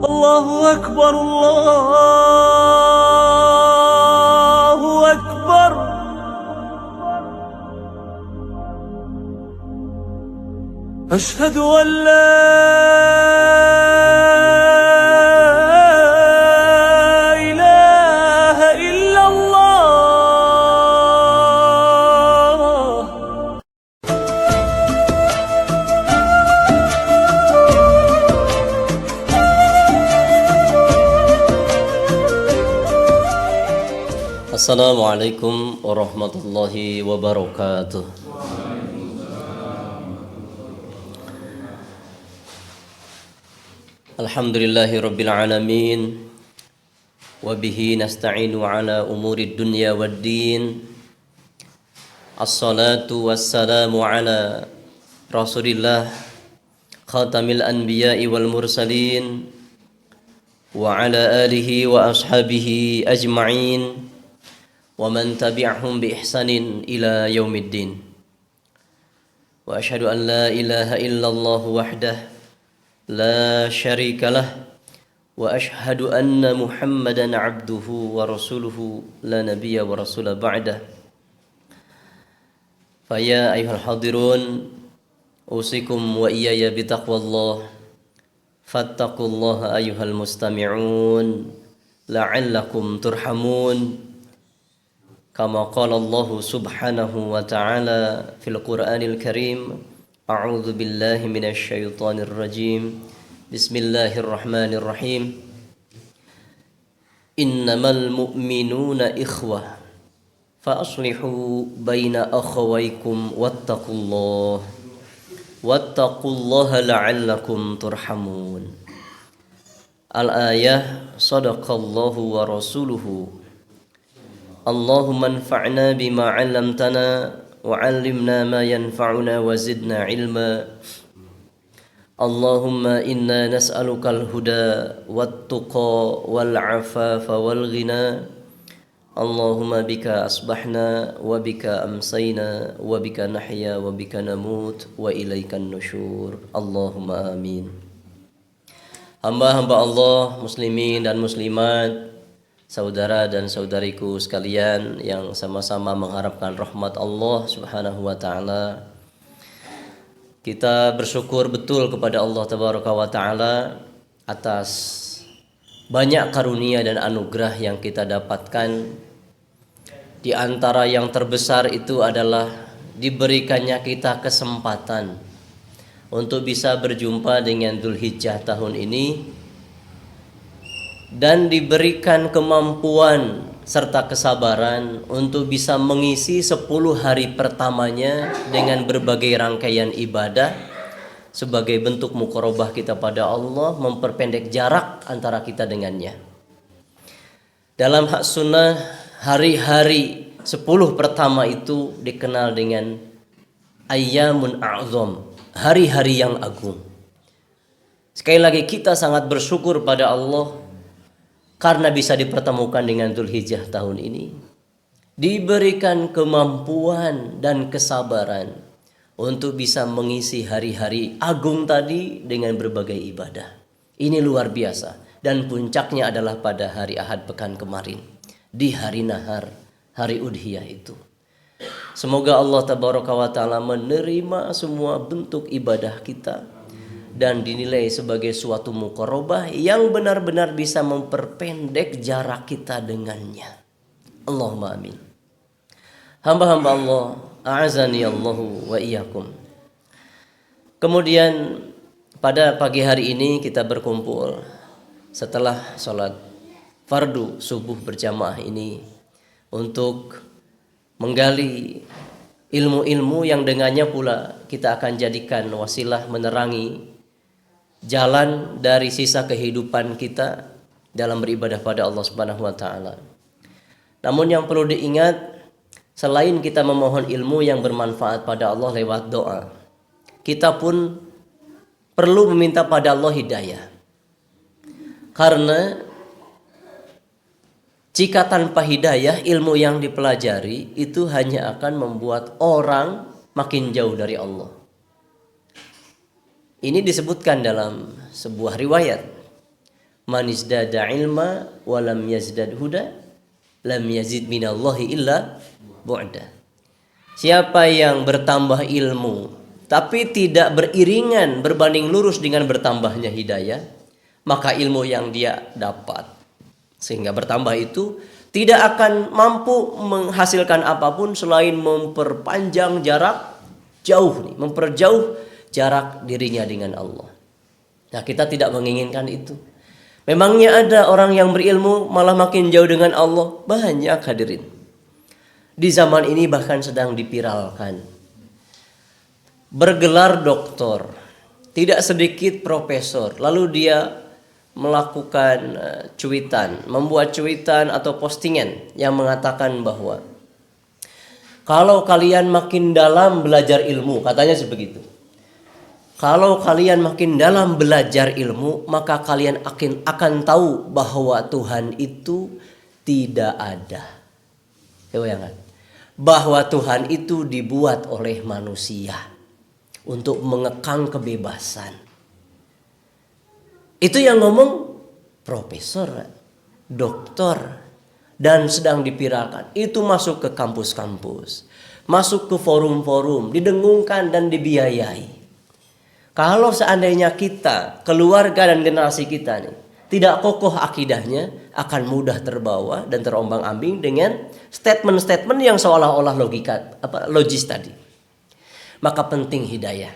الله أكبر الله أكبر أشهد أن لا إله إلا الله. Assalamualaikum warahmatullahi wabarakatuh. Alhamdulillahi rabbil alamin. Wabihi nasta'inu ala umuri dunya waddin. Assalatu wassalamu ala Rasulillah khatamil anbiya'i wal mursalin wa ala alihi wa ashabihi ajma'in wa man tabi'ahum bi ihsanin ila yaumiddin. Wa asyhadu an la ilaha illallah wahdah la syarika lah wa asyhadu anna Muhammadan abduhu wa rasuluhu la nabiyya wa rasula ba'dah. Fa ya ayyuhal hadirun usikum wa iyaya bi taqwallah fattaqullaha ayyuhal mustami'un la'allakum turhamun. Kama qala Allah subhanahu wa ta'ala fil Qur'anil Karim, a'udzu billahi minasy syaithanir rajim. Bismillahirrahmanirrahim. Innamal mu'minuna ikhwah fa aslihu baina akhawaykum wattaqullaha la'allakum turhamun. Al-ayah sadaqallahu wa rasuluhu. Allahumma anfa'na bima 'allamtana wa 'allimna ma yanfa'una wa zidna 'ilma. Allahumma inna nas'alukal huda wat-tuqa wal 'afafa wal ghina. Allahumma bika asbahna wa bika amsayna wa bika nahya wa bika namut wa ilaikan nusyur. Allahumma amin. Hamba-hamba Allah, muslimin dan muslimat, saudara dan saudariku sekalian yang sama-sama mengharapkan rahmat Allah Subhanahu wa taala. Kita bersyukur betul kepada Allah Tabaraka wa taala atas banyak karunia dan anugerah yang kita dapatkan. Di antara yang terbesar itu adalah diberikannya kita kesempatan untuk bisa berjumpa dengan Dzulhijjah tahun ini dan diberikan kemampuan serta kesabaran untuk bisa mengisi 10 hari pertamanya dengan berbagai rangkaian ibadah sebagai bentuk muqarabah kita pada Allah, memperpendek jarak antara kita dengannya. Dalam hak sunnah, hari-hari 10 pertama itu dikenal dengan ayyamun a'zam, hari-hari yang agung. Sekali lagi kita sangat bersyukur pada Allah karena bisa dipertemukan dengan Dzulhijjah tahun ini, diberikan kemampuan dan kesabaran untuk bisa mengisi hari-hari agung tadi dengan berbagai ibadah. Ini luar biasa, dan puncaknya adalah pada hari Ahad pekan kemarin, di hari nahar, hari udhiyah itu. Semoga Allah Tabaraka wa ta'ala menerima semua bentuk ibadah kita dan dinilai sebagai suatu muqarabah yang benar-benar bisa memperpendek jarak kita dengannya. Allahumma amin. Hamba-hamba Allah, a'azani Allahu wa iyyakum. Kemudian pada pagi hari ini kita berkumpul setelah sholat fardu subuh berjamaah ini untuk menggali ilmu-ilmu yang dengannya pula kita akan jadikan wasilah menerangi jalan dari sisa kehidupan kita dalam beribadah pada Allah Subhanahu wa taala. Namun yang perlu diingat, selain kita memohon ilmu yang bermanfaat pada Allah lewat doa, kita pun perlu meminta pada Allah hidayah. Karena jika tanpa hidayah, ilmu yang dipelajari itu hanya akan membuat orang makin jauh dari Allah. Ini disebutkan dalam sebuah riwayat Man izdada ilma wa lam yazdad huda lam yazid minallahi illa bu'da. Siapa yang bertambah ilmu tapi tidak beriringan berbanding lurus dengan bertambahnya hidayah, maka ilmu yang dia dapat sehingga bertambah itu tidak akan mampu menghasilkan apapun selain memperpanjang jarak jauh nih, memperjauh jarak dirinya dengan Allah. Nah, kita tidak menginginkan itu. Memangnya ada orang yang berilmu malah makin jauh dengan Allah? Banyak hadirin. Di zaman ini bahkan sedang dipiralkan. Bergelar doktor, tidak sedikit profesor, lalu dia melakukan cuitan, membuat cuitan atau postingan yang mengatakan bahwa kalau kalian makin dalam belajar ilmu, katanya sebegitu. Kalau kalian makin dalam belajar ilmu, maka kalian akan tahu bahwa Tuhan itu tidak ada. Bayangkan, bahwa Tuhan itu dibuat oleh manusia untuk mengekang kebebasan. Itu yang ngomong profesor, doktor, dan sedang dipiralkan. Itu masuk ke kampus-kampus, masuk ke forum-forum, didengungkan dan dibiayai. Kalau seandainya kita, keluarga dan generasi kita nih, tidak kokoh akidahnya, akan mudah terbawa dan terombang-ambing dengan statement-statement yang seolah-olah logis tadi. Maka penting hidayah.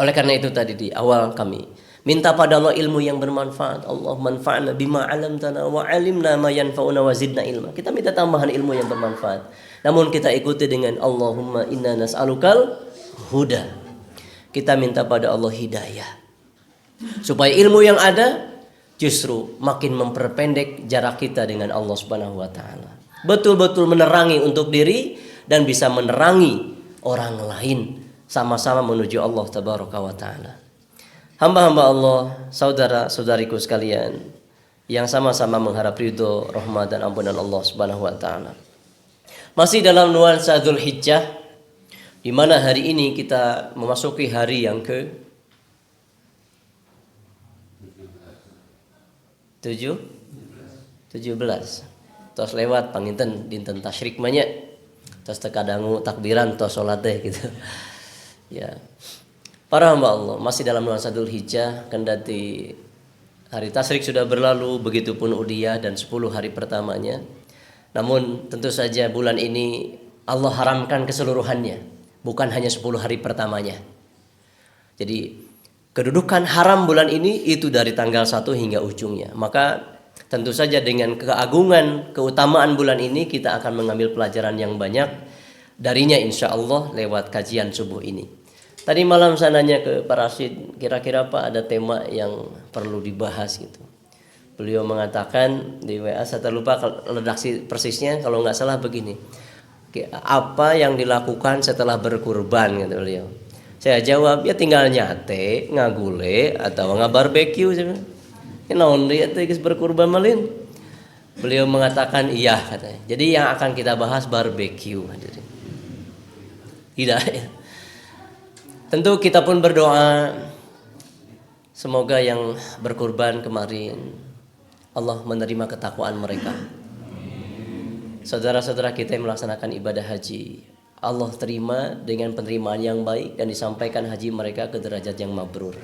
Oleh karena itu tadi di awal kami minta pada Allah ilmu yang bermanfaat. Allah manfa'na bima 'allamtana wa 'alimna ma yanfa'una wa zidna ilma. Kita minta tambahan ilmu yang bermanfaat. Namun kita ikuti dengan Allahumma inna nas'alukal huda. Kita minta pada Allah hidayah. Supaya ilmu yang ada justru makin memperpendek jarak kita dengan Allah Subhanahu wa taala. Betul-betul menerangi untuk diri dan bisa menerangi orang lain, sama-sama menuju Allah tabaraka wa taala. Hamba-hamba Allah, saudara-saudariku sekalian yang sama-sama mengharap ridho, rahmat dan ampunan Allah Subhanahu wa taala. Masih dalam nuansa Dzulhijjah, di mana hari ini kita memasuki hari yang ke 17. Tos lewat panginten dinten tasyrik banyak. Tos tekadangu takbiran tos salat teh gitu. Ya. Para hamba Allah, masih dalam nuansa Dzulhijjah, kendati hari tasyrik sudah berlalu, begitupun Udhiyah dan 10 hari pertamanya. Namun tentu saja bulan ini Allah haramkan keseluruhannya, bukan hanya 10 hari pertamanya. Jadi kedudukan haram bulan ini itu dari tanggal 1 hingga ujungnya. Maka tentu saja dengan keagungan, keutamaan bulan ini kita akan mengambil pelajaran yang banyak darinya insya Allah lewat kajian subuh ini. Tadi malam saya nanya ke Pak Rashid, kira-kira Pak ada tema yang perlu dibahas gitu. Beliau mengatakan di WA, saya terlupa redaksi persisnya, kalau nggak salah begini. Apa yang dilakukan setelah berkurban gitu beliau. Saya jawab, ya tinggal nyate, ngagule atau ngabarbeque. Naon dia teh geus berkurban malin. Beliau mengatakan iya katanya. Jadi yang akan kita bahas barbeque hadirin. Tidak ya. Tentu kita pun berdoa semoga yang berkurban kemarin Allah menerima ketakwaan mereka. Saudara-saudara kita yang melaksanakan ibadah haji, Allah terima dengan penerimaan yang baik dan disampaikan haji mereka ke derajat yang mabrur.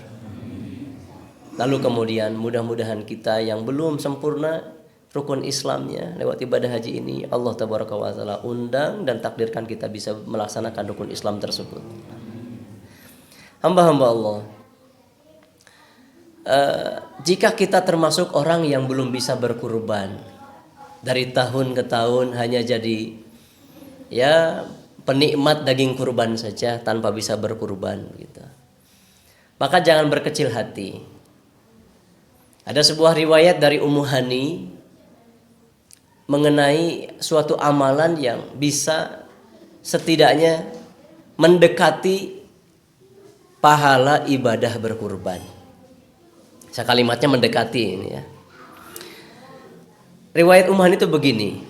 Lalu kemudian mudah-mudahan kita yang belum sempurna rukun Islamnya lewat ibadah haji ini, Allah tabaraka wa taala undang dan takdirkan kita bisa melaksanakan rukun Islam tersebut. Hamba-hamba Allah, jika kita termasuk orang yang belum bisa berkurban, dari tahun ke tahun hanya jadi ya penikmat daging kurban saja tanpa bisa berkurban gitu, maka jangan berkecil hati. Ada sebuah riwayat dari Ummu Hani mengenai suatu amalan yang bisa setidaknya mendekati pahala ibadah berkurban. Saya kalimatnya mendekati ini ya. Riwayat Ummu Hani itu begini.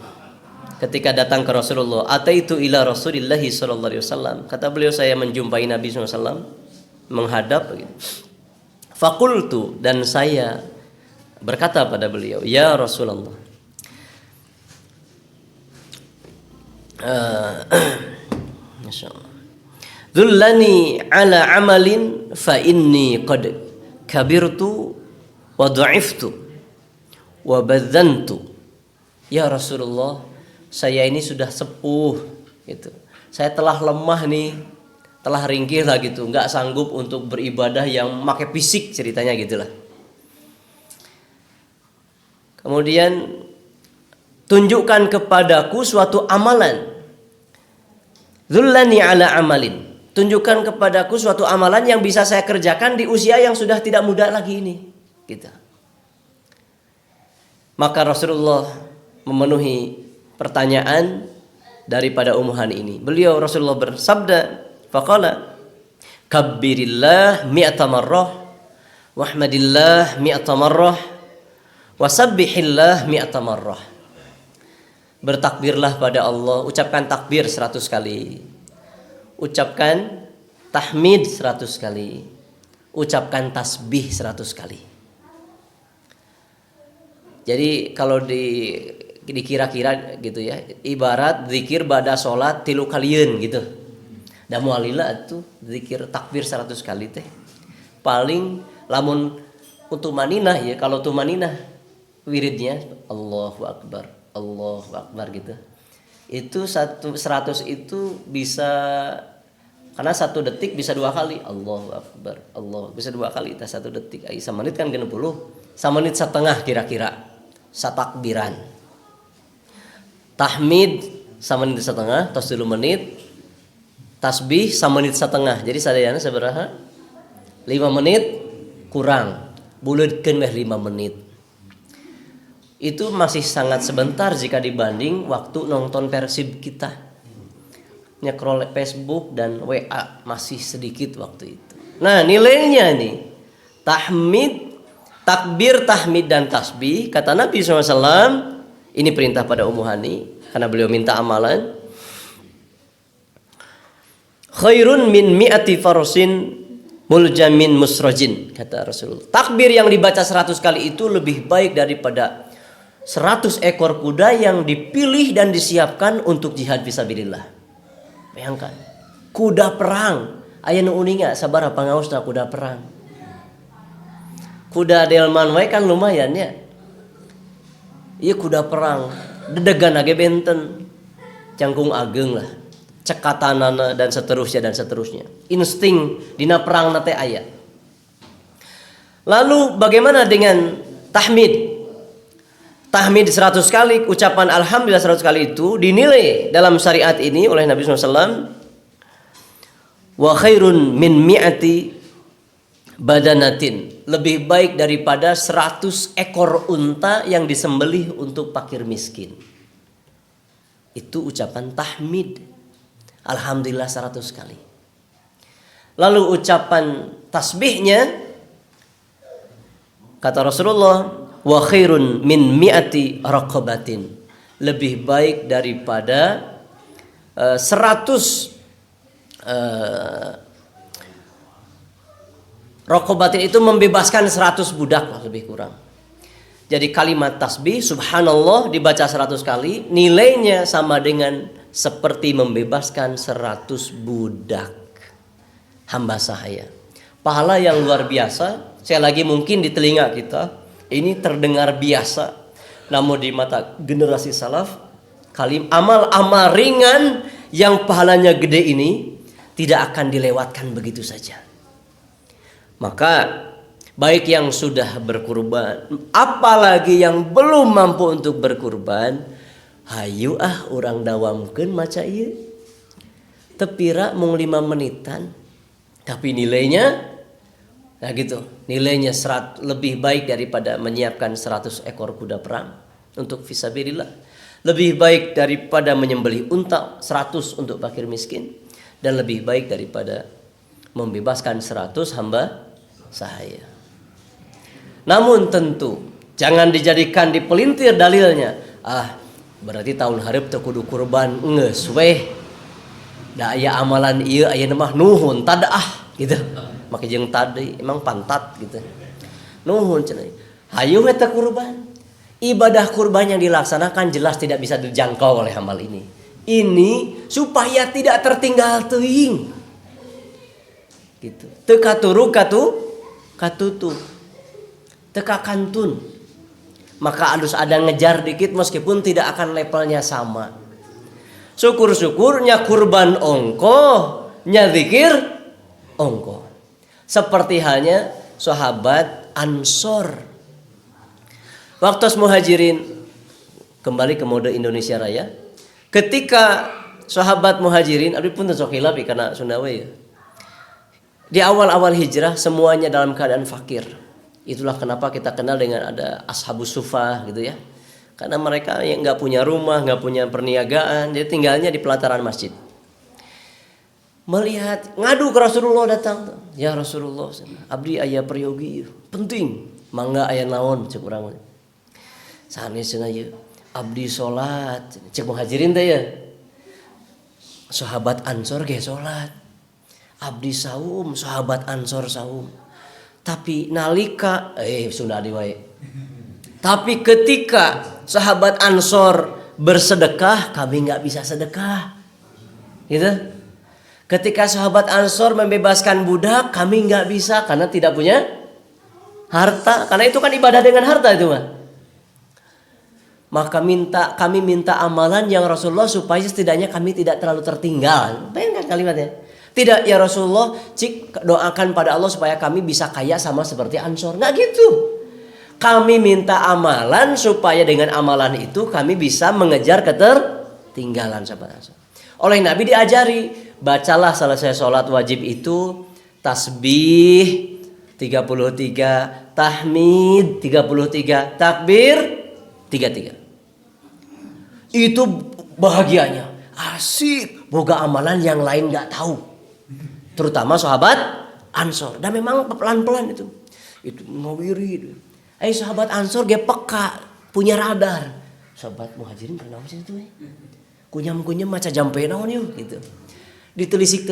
Ketika datang ke Rasulullah, ataitu ila Rasulillahi sallallahu alaihi wasallam. Kata beliau, saya menjumpai Nabi sallallahu alaihi wasallam, menghadap begitu. Fakultu, dan saya berkata pada beliau, "Ya Rasulullah, Masya Allah, Dhullani ala amalin fa inni qad kabirtu wa du'iftu wa badzantu." Ya Rasulullah, saya ini sudah sepuh gitu. Saya telah lemah nih, telah ringkih lah gitu, nggak sanggup untuk beribadah yang pakai fisik ceritanya gitulah. Kemudian tunjukkan kepadaku suatu amalan. Dhullani ala amalin. Tunjukkan kepadaku suatu amalan yang bisa saya kerjakan di usia yang sudah tidak muda lagi ini. Gitu. Maka Rasulullah memenuhi pertanyaan daripada Ummu Hani ini. Beliau Rasulullah bersabda, faqala kabbirillah mi'ata marrah wahmadillah mi'ata marrah wasabbihillah mi'ata marrah. Bertakbirlah pada Allah, ucapkan takbir 100 kali. Ucapkan tahmid 100 kali. Ucapkan tasbih 100 kali. Jadi kalau dikira-kira gitu ya, ibarat zikir ba'da sholat 3 kalian gitu. Da mualila itu zikir takbir 100 kali teh. Paling lamun untuk maninah ya, kalau tumaninah wiridnya Allahu Akbar, Allahu Akbar gitu. Itu 100 itu bisa, karena 1 detik bisa 2 kali Allahu Akbar, Allah bisa 2 kali, itu 1 detik. Ai samanit kan 60. Samanit setengah kira-kira satakbiran. Tahmid samanit setengah, tos 3 menit. Tasbih samanit setengah. Jadi sadayana sabaraha? 5 menit kurang. Buleutkeun weh 5 menit. Itu masih sangat sebentar jika dibanding waktu nonton Persib kita. Nyekrol Facebook dan WA masih sedikit waktu itu. Nah, nilainya nih. Tahmid, takbir, tahmid dan tasbih, kata Nabi SAW, ini perintah pada Ummu Hani karena beliau minta amalan. Khairun min mi'ati farsin muljamin musrajin, kata Rasulullah. Takbir yang dibaca 100 kali itu lebih baik daripada 100 ekor kuda yang dipilih dan disiapkan untuk jihad fisabilillah. Bayangkan, kuda perang. Aya nu uninga sabaraha pangaosna kuda perang. Kuda delman wae kan lumayan ya. Ieu kuda perang, dedegan age benten. Cangkung ageng lah. Cekatanana dan seterusnya dan seterusnya. Insting dina perang nate aya. Lalu bagaimana dengan tahmid? Tahmid 100 kali, ucapan alhamdulillah 100 kali itu dinilai dalam syariat ini oleh Nabi SAW. Wa khairun min mi'ati badanatin, lebih baik daripada 100 ekor unta yang disembelih untuk fakir miskin. Itu ucapan tahmid, alhamdulillah 100 kali. Lalu ucapan tasbihnya, kata Rasulullah, wa khairun min mi'ati raqabatin, lebih baik daripada 100 raqabatin, itu membebaskan 100 budak lah lebih kurang. Jadi kalimat tasbih subhanallah dibaca 100 kali, nilainya sama dengan seperti membebaskan 100 budak hamba sahaya. Pahala yang luar biasa. Saya lagi mungkin di telinga kita ini terdengar biasa, namun di mata generasi salaf, amal-amal ringan yang pahalanya gede ini tidak akan dilewatkan begitu saja. Maka baik yang sudah berkurban, apalagi yang belum mampu untuk berkurban, hayu urang dawamkeun maca ieu. Tepira mung 5 menitan, tapi nilainya nah gitu, nilainya lebih baik daripada menyiapkan 100 ekor kuda perang untuk fisabilillah. Lebih baik daripada menyembelih unta 100 untuk fakir miskin, dan lebih baik daripada membebaskan 100 hamba sahaya. Namun tentu jangan dijadikan dipelintir dalilnya. Berarti tahun hareup teu kudu kurban, geus weh. Da aya amalan ieu aya mah nuhun tadah gitu. Maka jeung tadi emang pantat gitu. Nuhun cenah. Hayu eta kurban. Ibadah kurban yang dilaksanakan jelas tidak bisa dijangkau oleh amal ini. Ini supaya tidak tertinggal teuing. Gitu. Teu katuru katutu. Teka kantun. Maka harus ada ngejar dikit meskipun tidak akan levelnya sama. Syukur-syukurnya kurban ongko, nya zikir ongko. Seperti halnya sahabat Ansor. Waktu muhajirin kembali ke mode Indonesia Raya. Ketika sahabat muhajirin, aduh pun sok hilaf karena Sundawa ya. Di awal-awal hijrah semuanya dalam keadaan fakir. Itulah kenapa kita kenal dengan ada ashabus sufah gitu ya. Karena mereka yang nggak punya rumah, nggak punya perniagaan, jadi tinggalnya di pelataran masjid. Melihat ngadu ke Rasulullah datang, ya Rasulullah, abdi aya peryogi penting, mangga aya naon cek urang. Sanesna ieu abdi salat, cek muhajirin teh ya. Sahabat Ansor ge salat. Abdi saum, sahabat Ansor saum. Tapi nalika Sunda wae. Tapi ketika sahabat Ansor bersedekah, kami enggak bisa sedekah. Gitu. Ketika sahabat Ansor membebaskan budak, kami enggak bisa karena tidak punya harta. Karena itu kan ibadah dengan harta itu mah. Maka kami minta amalan yang Rasulullah supaya setidaknya kami tidak terlalu tertinggal. Bayangkan kalimatnya. Tidak ya Rasulullah, cik doakan pada Allah supaya kami bisa kaya sama seperti Ansor. Nggak gitu. Kami minta amalan supaya dengan amalan itu kami bisa mengejar ketertinggalan sahabat Ansor. Oleh Nabi diajari, bacalah selesai sholat wajib itu tasbih 33, tahmid 33, takbir 33. Itu bahagianya, asik, boga amalan yang lain nggak tahu, terutama sahabat Ansor. Dan memang pelan-pelan itu ngawirid. Sahabat Ansor ge peka, punya radar. Sahabat muhajirin pernah sih itu, kunyam-kunyam maca jampe naon yuk gitu. Ditelisik.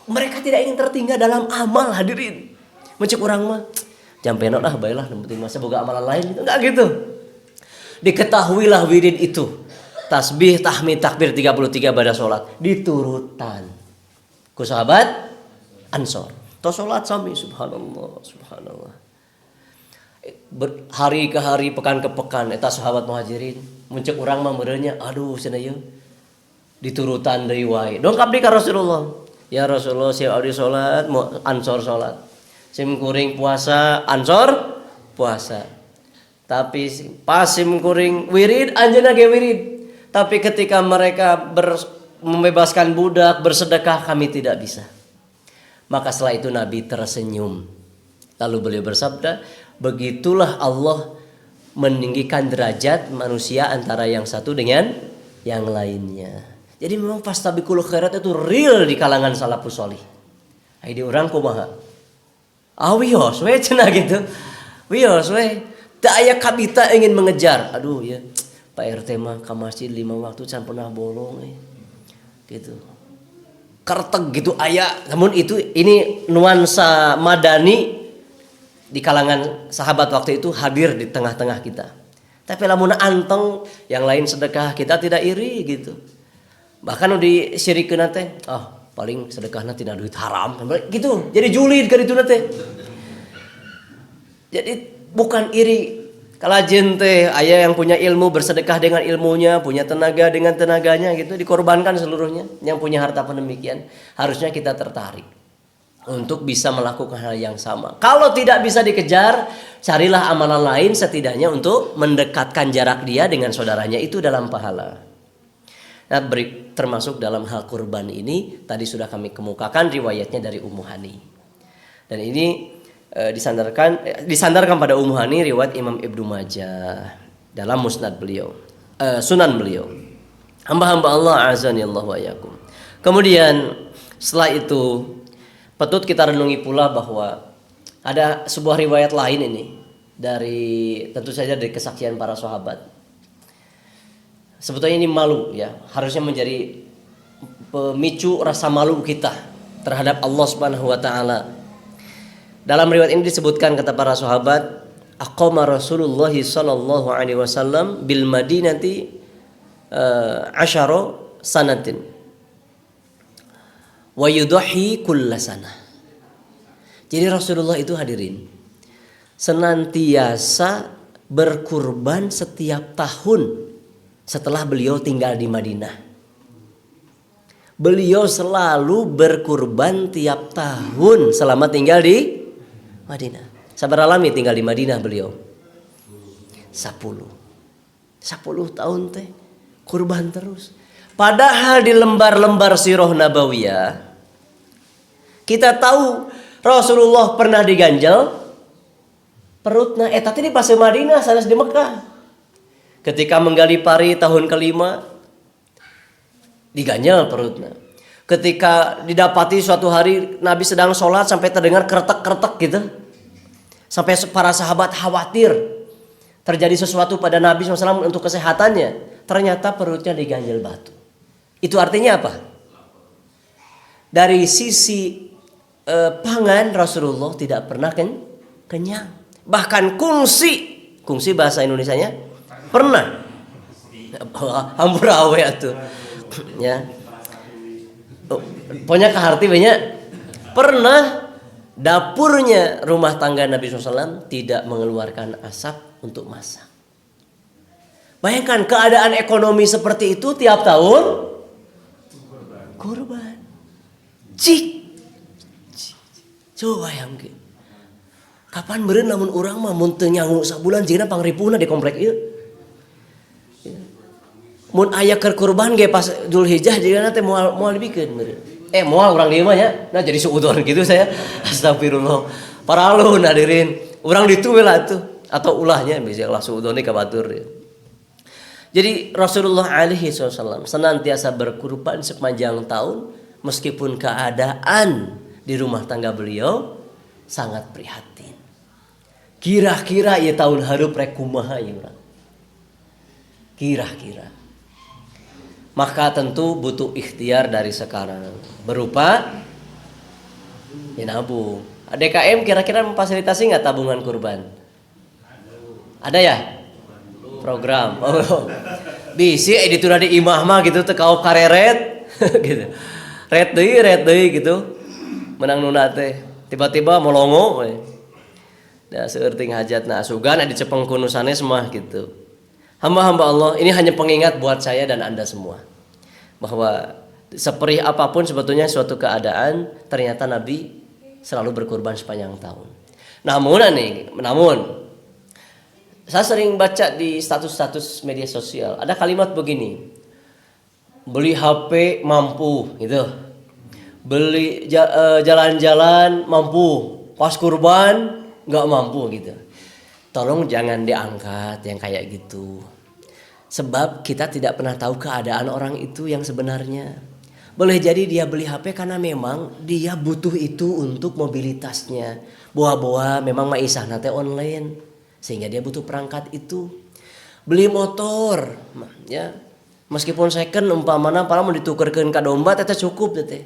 Mereka tidak ingin tertinggal dalam amal hadirin. Mencek orang mah jampe naon baiklah, yang penting masa boga amalan lain gitu. Enggak gitu. Diketahuilah wirid itu tasbih, tahmid, takbir 33 pada sholat diturutan ku sahabat Ansor. Tos sholat sami subhanallah. Hari ke hari, pekan ke pekan eta sahabat muhajirin muncul urang mah meureunnya aduh cenah ieu diturutan deui wae. Dongkap di ka Rasulullah. Ya Rasulullah, si abdi sholat, Ansor sholat. Sim kuring puasa, Ansor puasa. Tapi pasim kuring wirid, anjeunna ge wirid. Tapi ketika mereka membebaskan budak, bersedekah, kami tidak bisa. Maka setelah itu Nabi tersenyum. Lalu beliau bersabda, begitulah Allah meninggikan derajat manusia antara yang satu dengan yang lainnya. Jadi memang fastabiqul khairat itu real di kalangan salafus shalih. Ai di urang kumaha? Wios we cenah gitu. Wios we. Tak aya kabita ingin mengejar. Aduh ya, Pak RT mah ke masjid 5 waktu can pernah bolong gitu. Kerteg gitu aya. Namun ini nuansa madani di kalangan sahabat waktu itu hadir di tengah-tengah kita. Tapi lamun anteng yang lain sedekah kita tidak iri gitu. Bahkan di syirikeun teh, paling sedekahna tina duit haram gitu. Jadi julid ka dituna teh. Jadi bukan iri. Kalau teh aya yang punya ilmu bersedekah dengan ilmunya, punya tenaga dengan tenaganya gitu, dikorbankan seluruhnya. Yang punya harta pun demikian. Harusnya kita tertarik untuk bisa melakukan hal yang sama. Kalau tidak bisa dikejar, carilah amalan lain setidaknya untuk mendekatkan jarak dia dengan saudaranya itu dalam pahala. Nah, termasuk dalam hal kurban ini tadi sudah kami kemukakan riwayatnya dari Ummu Hani. Dan ini disandarkan pada Ummu Hani riwayat Imam Ibnu Majah dalam musnad beliau, sunan beliau. Hamba-hamba Allah azani Allah wa yakum. Kemudian setelah itu patut kita renungi pula bahwa ada sebuah riwayat lain ini dari tentu saja dari kesaksian para sahabat. Sebetulnya ini malu ya, harusnya menjadi pemicu rasa malu kita terhadap Allah Subhanahu wa taala. Dalam riwayat ini disebutkan kata para sahabat, aqama Rasulullah sallallahu alaihi wasallam bil Madinati asyara sanatin wa yudhi kulla sanah. Jadi Rasulullah itu hadirin senantiasa berkurban setiap tahun setelah beliau tinggal di Madinah. Beliau selalu berkurban tiap tahun selama tinggal di Madinah. Sabar alami tinggal di Madinah beliau 10 tahun teh kurban terus. Padahal di lembar-lembar sirah nabawiyah kita tahu Rasulullah pernah diganjel perutna tadi pas di Madinah sanes di Mekah. Ketika menggali pari tahun kelima diganjel perutnya. Ketika didapati suatu hari Nabi sedang sholat sampai terdengar kretek-kretek gitu. Sampai para sahabat khawatir terjadi sesuatu pada Nabi SAW untuk kesehatannya. Ternyata perutnya diganjel batu. Itu artinya apa? Dari sisi pangan Rasulullah tidak pernah kenyang. Bahkan kungsi bahasa Indonesianya pernah. Hampurawe atuh. Ya, pokoknya keharti banyak pernah dapurnya rumah tangga Nabi SAW tidak mengeluarkan asap untuk masak. Bayangkan keadaan ekonomi seperti itu tiap tahun kurban. Coba bayangkan. Kapan beureun namun urang mah mun teu nyangu sabulan jigna pangripuna di komplek ieu. Mun aya keur kurban ge pas Dzulhijjah jigana teh moal dibikeun meureun. Moal urang dieu mah nya. Nah jadi suudon gitu saya. Astagfirullah. Paralun hadirin. Urang ditu we lah atuh atau ulahnya bisa lah suudon ka batur. Jadi Rasulullah alaihi wasallam senantiasa berkurban sepanjang tahun meskipun keadaan di rumah tangga beliau sangat prihatin. Kira-kira ieu tahun hareup rek kumaha ieu urang? Kira-kira. Maka tentu butuh ikhtiar dari sekarang berupa nabung. DKM kira-kira memfasilitasi nggak tabungan kurban? Ada ya? Program. Bisi editura di imah mah gitu teu kaop kareret gitu. Red deui gitu. Menang nuna teh. Tiba-tiba molongo we. Da seueur ting hajatna asugan adi cepeng ku nu sanes mah gitu. Hamba-hamba Allah, ini hanya pengingat buat saya dan Anda semua. Bahwa seperih apapun sebetulnya suatu keadaan, ternyata Nabi selalu berkurban sepanjang tahun. Namun saya sering baca di status-status media sosial, ada kalimat begini. Beli HP mampu gitu. Beli jalan-jalan mampu, pas kurban nggak mampu gitu. Tolong jangan diangkat yang kayak gitu. Sebab kita tidak pernah tahu keadaan orang itu yang sebenarnya. Boleh jadi dia beli HP karena memang dia butuh itu untuk mobilitasnya. Boa-boa memang maisah nate online. Sehingga dia butuh perangkat itu. Beli motor. Ya, meskipun second umpamana para mau ditukerkeun ka domba teh cukup teh.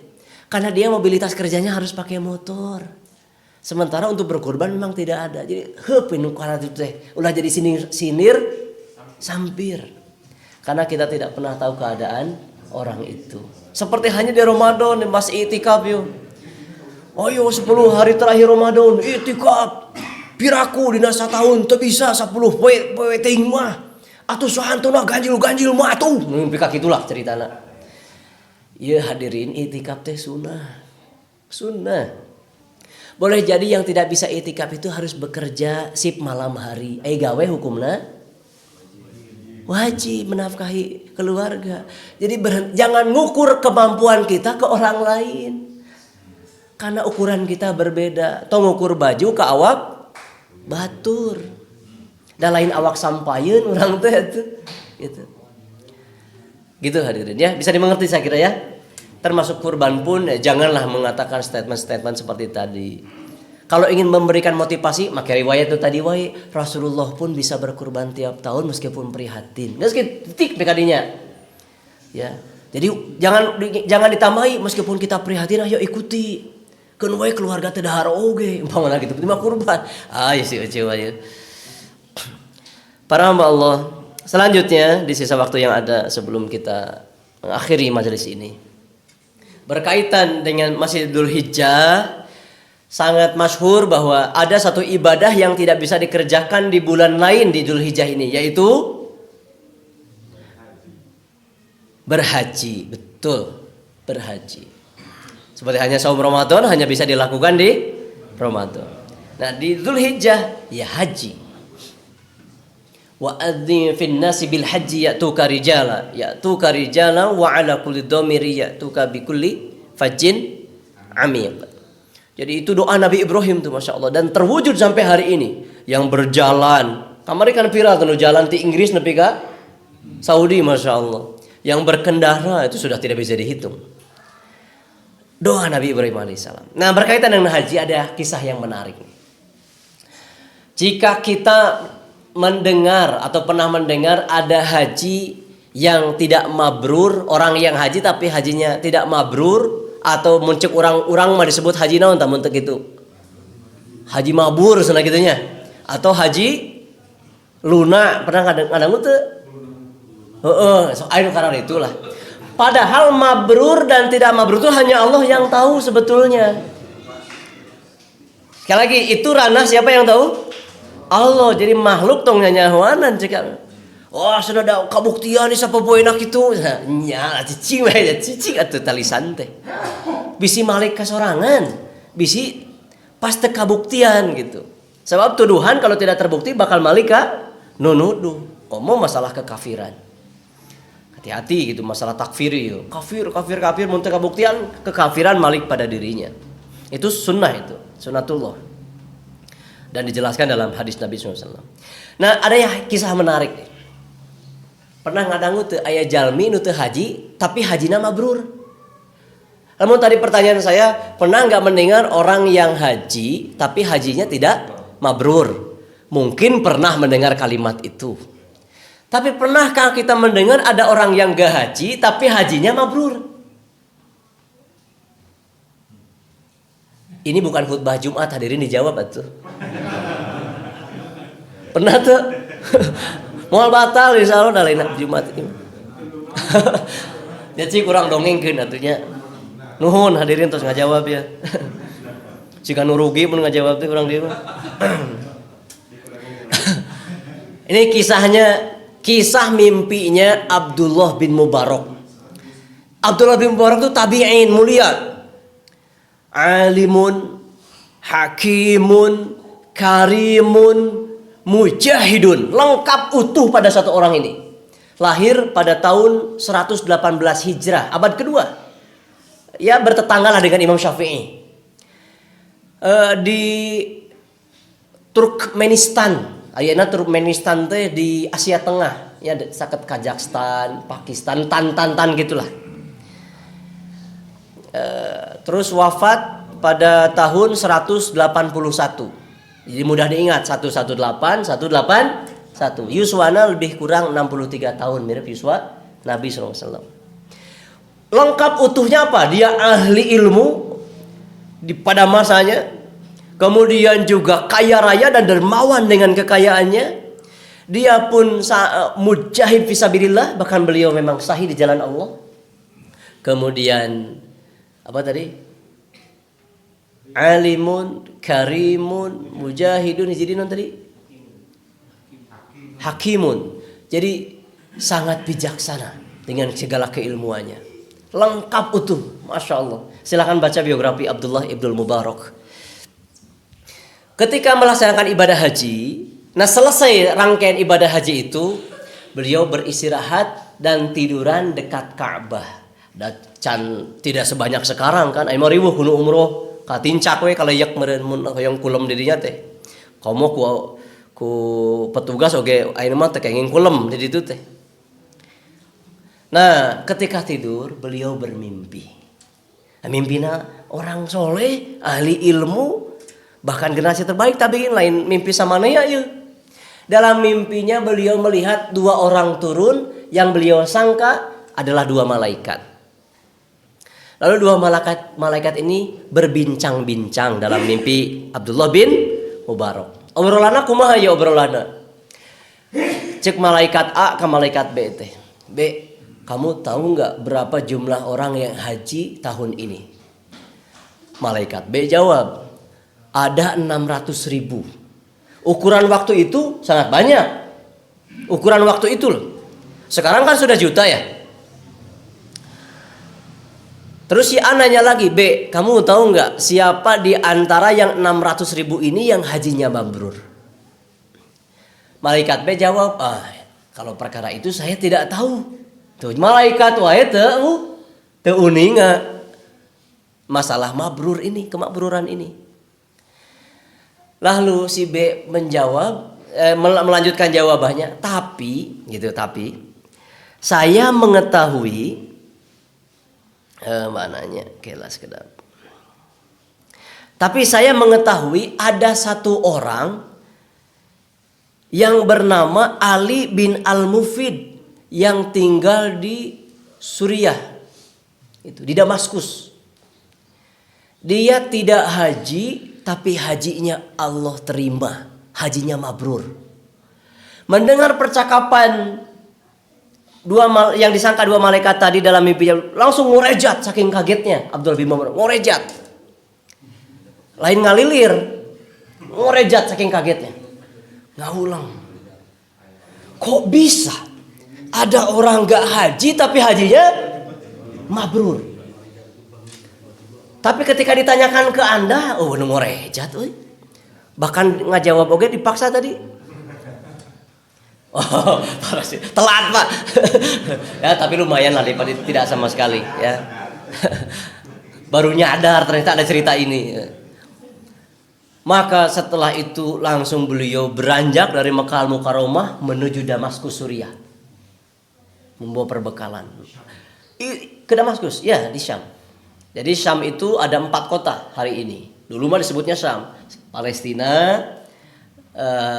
Karena dia mobilitas kerjanya harus pakai motor. Sementara untuk berkorban memang tidak ada. Jadi heupeun nu kana teh ulah jadi sinir sampir. Karena kita tidak pernah tahu keadaan orang itu. Seperti hanya di Ramadan mas itikaf yuk. Oh yo 10 hari terakhir Ramadan itikaf. Piraku dina satahun teu bisa 10 poe teuing mah. Atuh sahantuna ganjil-ganjil mah atuh. Pika kitulah ceritana. Ieu hadirin itikaf teh sunnah. Sunnah. Boleh jadi yang tidak bisa itikaf itu harus bekerja sip malam hari. Gawe hukumna wajib menafkahi keluarga. Jadi jangan ngukur kemampuan kita ke orang lain. Karena ukuran kita berbeda. Tong ngukur baju ke awak batur. Dan lain awak sampayeun urang teh gitu. Gitu hadirin ya. Bisa dimengerti saya kira ya. Termasuk kurban pun janganlah mengatakan statement-statement seperti tadi. Kalau ingin memberikan motivasi, maka riwayat itu tadi wae Rasulullah pun bisa berkurban tiap tahun meskipun prihatin. Geus titik PKD-nya. Ya. Jadi jangan ditambahi meskipun kita prihatin ayo ikuti. Keun wae keluarga teu dahar oge umpamana gitu. Bima kurban. Ieu si euceul wae. Para hamba Allah, selanjutnya di sisa waktu yang ada sebelum kita mengakhiri majelis ini, berkaitan dengan masih Dzulhijjah, sangat masyhur bahwa ada satu ibadah yang tidak bisa dikerjakan di bulan lain di Dzulhijjah ini, yaitu berhaji. Betul, berhaji. Seperti hanya saum Ramadan hanya bisa dilakukan di Ramadan. Nah, di Dzulhijjah ya haji. Wa adzim fin nasi bil haji ya'tuka rijala wa ala kulli dhamiri ya'tuka bi kulli fajjin amiq. Jadi itu doa Nabi Ibrahim tuh, Masya Allah, dan terwujud sampai hari ini. Yang berjalan, kamari kan viral tuh jalan di Inggris nepi ka Saudi, Masya Allah. Yang berkendara itu sudah tidak bisa dihitung. Doa Nabi Ibrahim alaihissalam. Nah, berkaitan dengan haji ada kisah yang menarik. Jika kita mendengar atau pernah mendengar ada haji yang tidak mabrur, orang yang haji tapi hajinya tidak mabrur, atau muncul orang-orang mah disebut haji naon tah mun teu kitu. Haji mabur cenah gitunya. Atau haji luna, pernah ngadangu teu? Heeh, so anu karena itulah. Padahal mabrur dan tidak mabrur itu hanya Allah yang tahu sebetulnya. Sekali lagi, itu ranah siapa yang tahu? Allah. Jadi makhluk tong nyanyahoanan cek. Wah, sudah ada kabuktian di sapopoena kitu. Nya, cicing we, cicing atuh talisan teh. Bisi malaikat sorangan, bisi pas teu kabuktian gitu. Sebab tuduhan kalau tidak terbukti bakal malika nunuduh. Ngomong masalah kekafiran. Hati-hati gitu masalah takfiri yo. Kafir mun teu kabuktian kekafiran malik pada dirinya. Itu sunnah itu, sunnatullah. Dan dijelaskan dalam hadis Nabi SAW. Nah, ada ya kisah menarik nih. Pernah ngadangu teu aya jalmi nu teu haji tapi hajina mabrur. Namun tadi pertanyaan saya, pernah nggak mendengar orang yang haji tapi hajinya tidak mabrur? Mungkin pernah mendengar kalimat itu. Tapi pernahkah kita mendengar ada orang yang gak haji tapi hajinya mabrur? Ini bukan khutbah Jumat, hadirin dijawab atuh. Pernah tuh? Moal batal insyaallah da lain Jumat ini. Jadi kurang dongengkeun atunya. Nuhun hadirin terus ngajawab ya. Jika nu rugi mun ngajawab teh urang dieu mah. Ini kisah mimpinya Abdullah bin Mubarak. Abdullah bin Mubarak itu tabi'in mulia. Alimun, hakimun, karimun, mujahidun, lengkap utuh pada satu orang ini. Lahir pada tahun 118 Hijrah, abad kedua. Ya, bertetanggalah dengan Imam Syafi'i. Di Turkmenistan, ayeuna Turkmenistan teh di Asia Tengah, ya saket Kazakhstan, Pakistan, tan gitulah. Terus wafat pada tahun 181. Jadi mudah diingat 118, 181. Yuswana lebih kurang 63 tahun, mirip yuswa Nabi SAW. Lengkap utuhnya apa? Dia ahli ilmu pada masanya. Kemudian juga kaya raya dan dermawan dengan kekayaannya. Dia pun mujahid fisabilillah, bahkan beliau memang sahih di jalan Allah. Kemudian apa tadi? Alimun, karimun, mujahidun, jadi non tadi? Hakimun. Jadi sangat bijaksana dengan segala keilmuannya. Lengkap utuh, Masya Allah. Silakan baca biografi Abdullah ibn Mubarak. Ketika melaksanakan ibadah haji, nah selesai rangkaian ibadah haji itu, beliau beristirahat dan tiduran dekat Ka'bah. Dan tidak sebanyak sekarang kan, ayo ribuh kuno umroh, katincak we kalau yak meureun mun hoyong kulem di dinya teh. Komo ku petugas oge ayeuna mah teh kenging kulem di ditu teh. Nah, ketika tidur beliau bermimpi. Nah, mimpina orang soleh, ahli ilmu, bahkan generasi terbaik tabiin lain mimpi samanea ieu. Dalam mimpinya beliau melihat dua orang turun yang beliau sangka adalah dua malaikat. Lalu dua malaikat ini berbincang-bincang dalam mimpi Abdullah bin Mubarak. Obrolanna kumaha ya obrolanna? Cek malaikat A ke malaikat B teh. B, kamu tahu nggak berapa jumlah orang yang haji tahun ini? Malaikat B jawab, ada 600.000. Ukuran waktu itu sangat banyak. Ukuran waktu itu loh. Sekarang kan sudah juta ya. Terus si A nanya lagi, B, kamu tahu nggak siapa di antara yang 600.000 ini yang hajinya mabrur? Malaikat B jawab, kalau perkara itu saya tidak tahu. Tuh malaikat wae teu uninga masalah mabrur ini, kemakbruran ini. Lalu si B menjawab, melanjutkan jawabannya, tapi saya mengetahui mananya kelas kedap. Tapi saya mengetahui ada satu orang yang bernama Ali bin Al-Mufid yang tinggal di Suriah, itu di Damaskus. Dia tidak haji, tapi hajinya Allah terima, hajinya mabrur. Mendengar percakapan yang disangka dua malaikat tadi dalam mimpinya, langsung ngorejat saking kagetnya Abdullah bin Mabrur, ngorejat. Lain ngalilir, ngorejat saking kagetnya. Ngaulang. Kok bisa ada orang gak haji tapi hajinya mabrur? Tapi ketika ditanyakan ke Anda, ngorejat euy. Bahkan ngajawab oge dipaksa tadi. Oh, telat Pak. Ya, tapi lumayan lah daripada tidak sama sekali ya. Baru nyadar ternyata ada cerita ini. Maka setelah itu langsung beliau beranjak dari Mekah Al-Mukarramah menuju Damaskus Suriah. Membawa perbekalan. Ke Damaskus, ya di Syam. Jadi Syam itu ada 4 kota hari ini. Dulu mah disebutnya Syam. Palestina,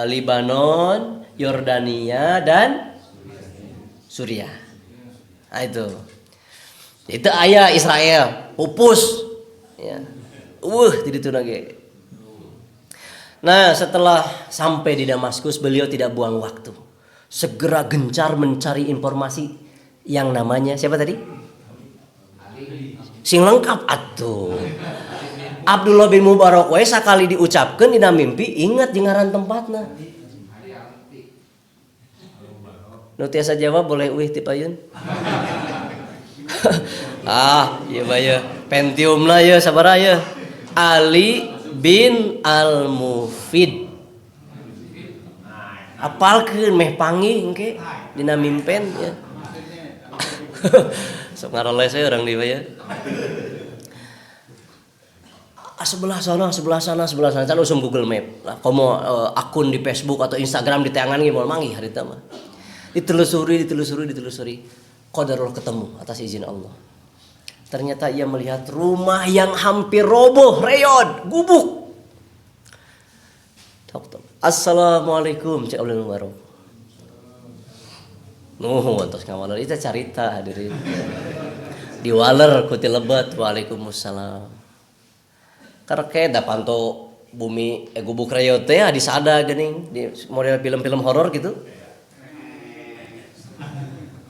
Libanon, Yordania, dan Suriah. Nah itu. Itu ayah Israel, pupus. Ya. Jadi itu lagi. Nah setelah sampai di Damaskus, beliau tidak buang waktu. Segera gencar mencari informasi yang namanya siapa tadi? Sing lengkap atuh. Abdullah bin Mubarak we sakali diucapkeun dina mimpi ingat jeung ngaran tempatna. Nu tiasa jawab boleh euih ti payun. Ieu mah ye Pentiumna ye sabaraha ye. Ali bin Al-Mufid. Apalkeun meh panggih engke dina mimpen ya. Sok ngaroles we urang dieu ya. Sebelah sana. Can usum Google Map. Lah komo akun di Facebook atau Instagram di tangan ge moal manggih harita mah. Ditelusuri. Qadarullah ketemu atas izin Allah. Ternyata ia melihat rumah yang hampir roboh, reot, gubuk. Tok. Assalamualaikum cek Abdul Mubarak. Nuhun tos ngawaler itu carita hadirin. Diwaler ku ti lebat. Waalaikumsalam. Karek da panto bumi gubuk reot teh disada geuning di model film-film horor gitu.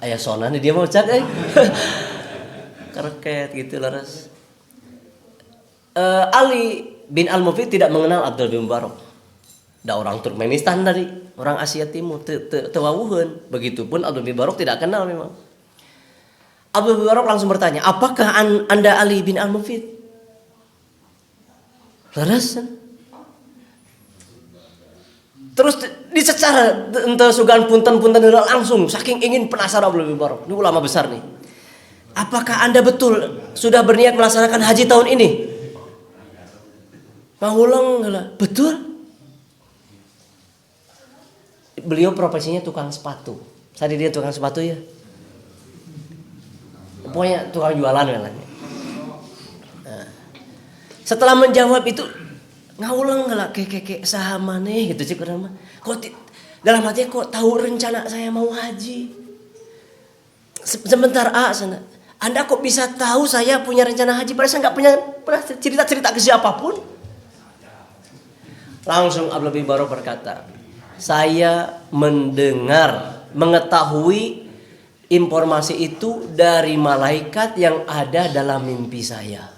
Aya sonan dia mau cak Kareket gitu laras. Ali bin Al-Mufid tidak mengenal Abdul bin Mubarak. Da orang Turkmenistan dari orang Asia Timur teu wawuheun. Begitupun Abdul bin Mubarak tidak kenal memang. Abdul bin Mubarak langsung bertanya, "Apakah Anda Ali bin Al-Mufid?" Laras. Terus dicecar ente sugan punten-punten langsung saking ingin penasaran Abdul bin Mubarak. Ini ulama besar nih. Apakah Anda betul sudah berniat melaksanakan haji tahun ini? Mangulang lah, betul. Beliau profesinya tukang sepatu. Tadi dia tukang sepatu ya. Pokoknya tukang jualan lah. Nah, setelah menjawab itu ngaulang lah keke saha maneh gitu cik urang mah. Kok dalam hati kok tahu rencana saya mau haji? Sebentar sana. Anda kok bisa tahu saya punya rencana haji? Padahal saya nggak pernah cerita ke siapapun. Langsung Abdullah bin Mubarak berkata, saya mendengar, mengetahui informasi itu dari malaikat yang ada dalam mimpi saya,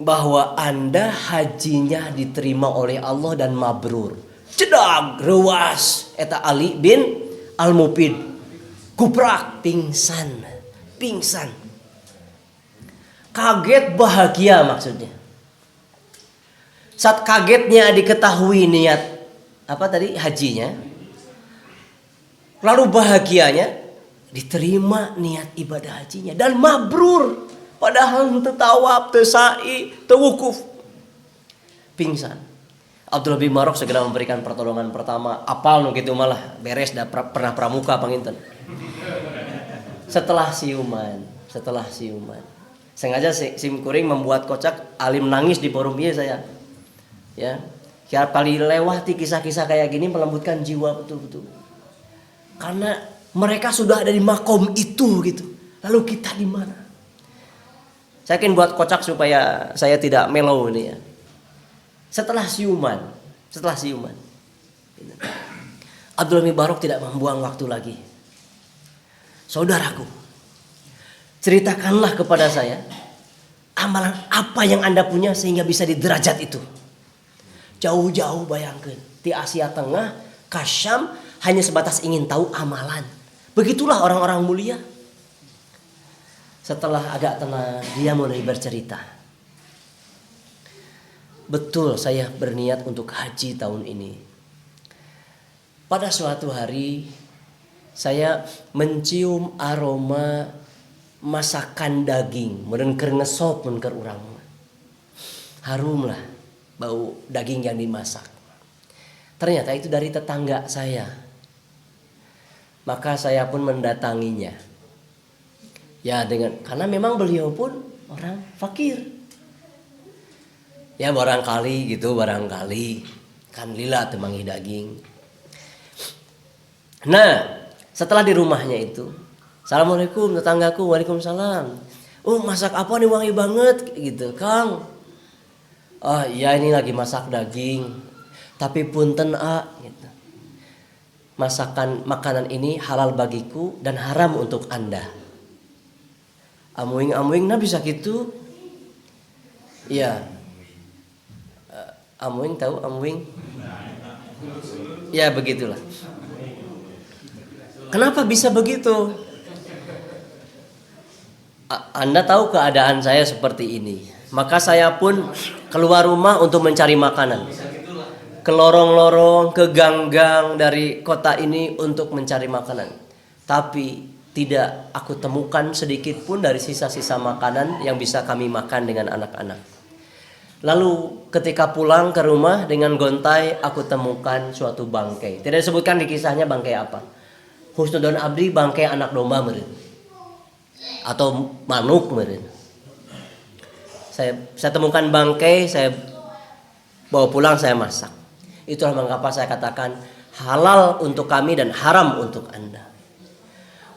bahwa Anda hajinya diterima oleh Allah dan mabrur. Cedag rewas eta Ali bin Al-Mufid, kuprak pingsan. Kaget bahagia maksudnya. Saat kagetnya diketahui niat apa tadi hajinya, lalu bahagianya diterima niat ibadah hajinya dan mabrur, padahal teu tawaf, teu sa'i, teu wukuf. Pingsan. Abdullah bin Marok segera memberikan pertolongan pertama. Apal nu kitu malah beres dah pernah pramuka panginten. Setelah siuman. Sengaja Sim Kuring membuat kocak alim nangis di forum ieu saya. Ya. Kiar paling lewati kisah-kisah kayak gini melembutkan jiwa betul-betul. Karena mereka sudah ada di makom itu gitu. Lalu kita di mana? Saya akan buat kocak supaya saya tidak mellow ini ya. Setelah siuman. Abdullah bin Barok tidak membuang waktu lagi. Saudaraku, ceritakanlah kepada saya amalan apa yang Anda punya sehingga bisa di derajat itu. Jauh-jauh bayangkan di Asia Tengah, ke Syam hanya sebatas ingin tahu amalan. Begitulah orang-orang mulia. Setelah agak tenang, dia mulai bercerita. Betul, saya berniat untuk haji tahun ini. Pada suatu hari saya mencium aroma masakan daging, meureun keur ngesop mun keur urang. Harum lah bau daging yang dimasak. Ternyata itu dari tetangga saya. Maka saya pun mendatanginya. Ya karena memang beliau pun orang fakir. Ya barangkali kan lila temangi daging. Nah, setelah di rumahnya itu, assalamualaikum tetanggaku, waalaikumsalam. Masak apa nih wangi banget gitu, Kang. Oh iya ini lagi masak daging. Tapi punten gitu. Makanan ini halal bagiku dan haram untuk Anda. Amuing nah bisa gitu. Iya. Amuing tahu amuing? Ya begitulah. Kenapa bisa begitu? Anda tahu keadaan saya seperti ini. Maka saya pun keluar rumah untuk mencari makanan. Ke lorong-lorong, ke gang-gang dari kota ini untuk mencari makanan. Tapi tidak aku temukan sedikit pun dari sisa-sisa makanan yang bisa kami makan dengan anak-anak. Lalu ketika pulang ke rumah dengan gontai, aku temukan suatu bangkai. Tidak disebutkan di kisahnya bangkai apa. Husnudon abdi bangkai anak domba meureun. Atau manuk meureun. Saya temukan bangkai, saya bawa pulang, saya masak. Itulah mengapa saya katakan halal untuk kami dan haram untuk Anda.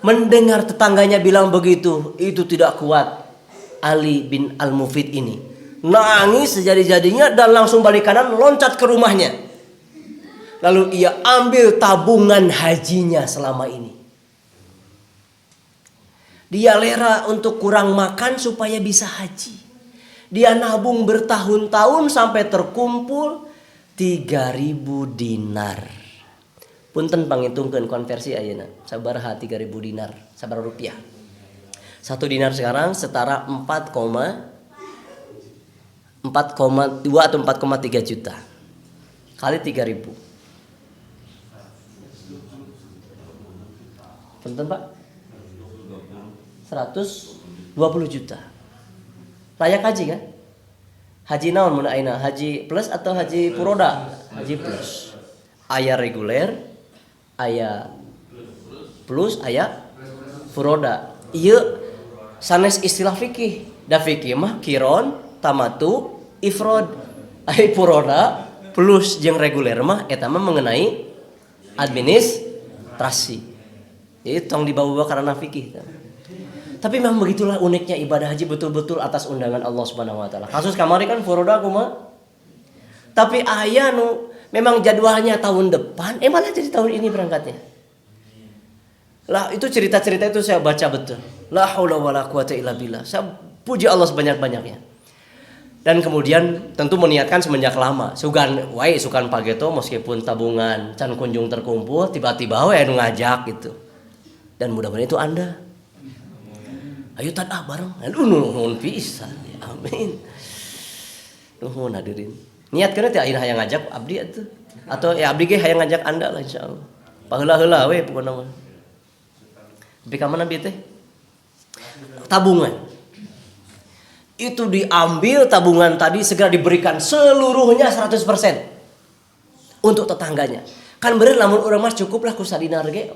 Mendengar tetangganya bilang begitu, itu tidak kuat. Ali bin Al-Mufid ini nangis sejadi-jadinya dan langsung balik kanan loncat ke rumahnya. Lalu ia ambil tabungan hajinya selama ini. Dia lera untuk kurang makan supaya bisa haji. Dia nabung bertahun-tahun sampai terkumpul 3.000 dinar. Punten pangitungkeun konversi ayeuna. Sabaraha 3.000 dinar? Sabaraha rupiah? 1 dinar sekarang setara 4,2 atau 4,3 juta. Kali 3.000. Punten Pak? 120 juta. Layak haji kan? Haji naon mun ayeuna? Haji plus atau haji furoda? Haji plus. Aya reguler, aya plus, aya furoda. Ieu sanes istilah fikih. Da fikih mah kiron, tamatu, ifrod. Ai furoda plus jeung reguler mah eta mah mengenai administrasi. Jadi tong dibawa karena fikih. Tapi memang begitulah uniknya ibadah haji, betul-betul atas undangan Allah Subhanahu wa taala. Kasus kamari kan furoda kumaha? Tapi aya nu memang jadwalnya tahun depan, malah jadi tahun ini berangkatnya. Lah itu cerita-cerita itu saya baca betul. La haula wala quwata illa billah. Saya puji Allah sebanyak-banyaknya. Dan kemudian tentu meniatkan semenjak lama. Sugan pageto meskipun tabungan can kunjung terkumpul, tiba-tiba wae anu ngajak gitu. Dan mudah-mudahan itu Anda. Ayo tadah bareng. Nuhun pisan. Amin. Nuhun hadirin. Niatkeun teh ayeuna hayang ngajak abdi atuh. Atau ya abdi ge hayang ngajak Anda lah insyaallah. Paheula-heula we pokona mah. Tapi ka mana teh? Tabungan. Itu diambil tabungan tadi segera diberikan seluruhnya 100% untuk tetangganya. Kan beureun lamun urang mah cukup lah ku sadinar ge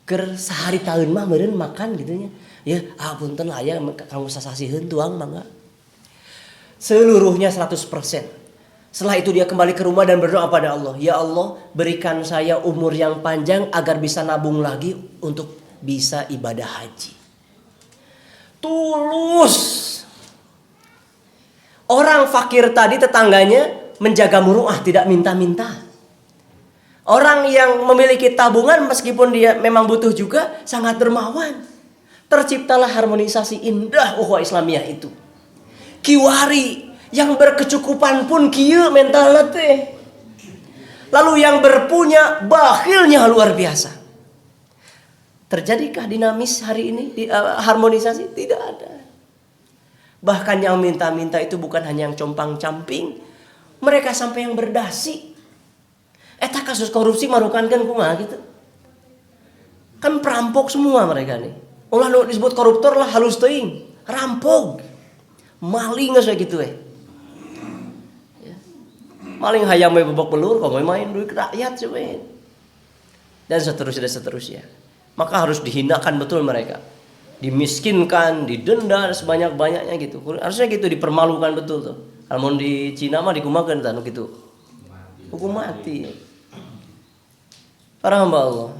keur sahari taeun mah meureun makan gitu nya. Ya, punten lah aya kanggo sasasiheun tuang mangga. Seluruhnya 100%. Setelah itu dia kembali ke rumah dan berdoa pada Allah, "Ya Allah, berikan saya umur yang panjang agar bisa nabung lagi untuk bisa ibadah haji." Tulus. Orang fakir tadi tetangganya menjaga muruah, tidak minta-minta. Orang yang memiliki tabungan meskipun dia memang butuh juga sangat dermawan. Terciptalah harmonisasi indah ukhuwah Islamiyah itu. Kiwari yang berkecukupan pun kieu mentalna teh. Lalu yang berpunya bakhilnya luar biasa. Terjadikah dinamis hari ini harmonisasi? Tidak ada. Bahkan yang minta-minta itu bukan hanya yang compang-camping, mereka sampai yang berdasi. Eta kasus korupsi marukankeun kumaha gitu. Kan perampok semua mereka nih. Ulah nu disebut koruptor lah halus teuing, rampok. Maling geus gitu ya. Maling hayam we bobok belur kok main duit rakyat cuy. Dan seterusnya. Maka harus dihinakan betul mereka. Dimiskinkan, didenda sebanyak-banyaknya gitu. Harusnya gitu dipermalukan betul tuh. Kalau di Cina mah dikumakeun tah gitu. Hukum mati. Para hamba Allah.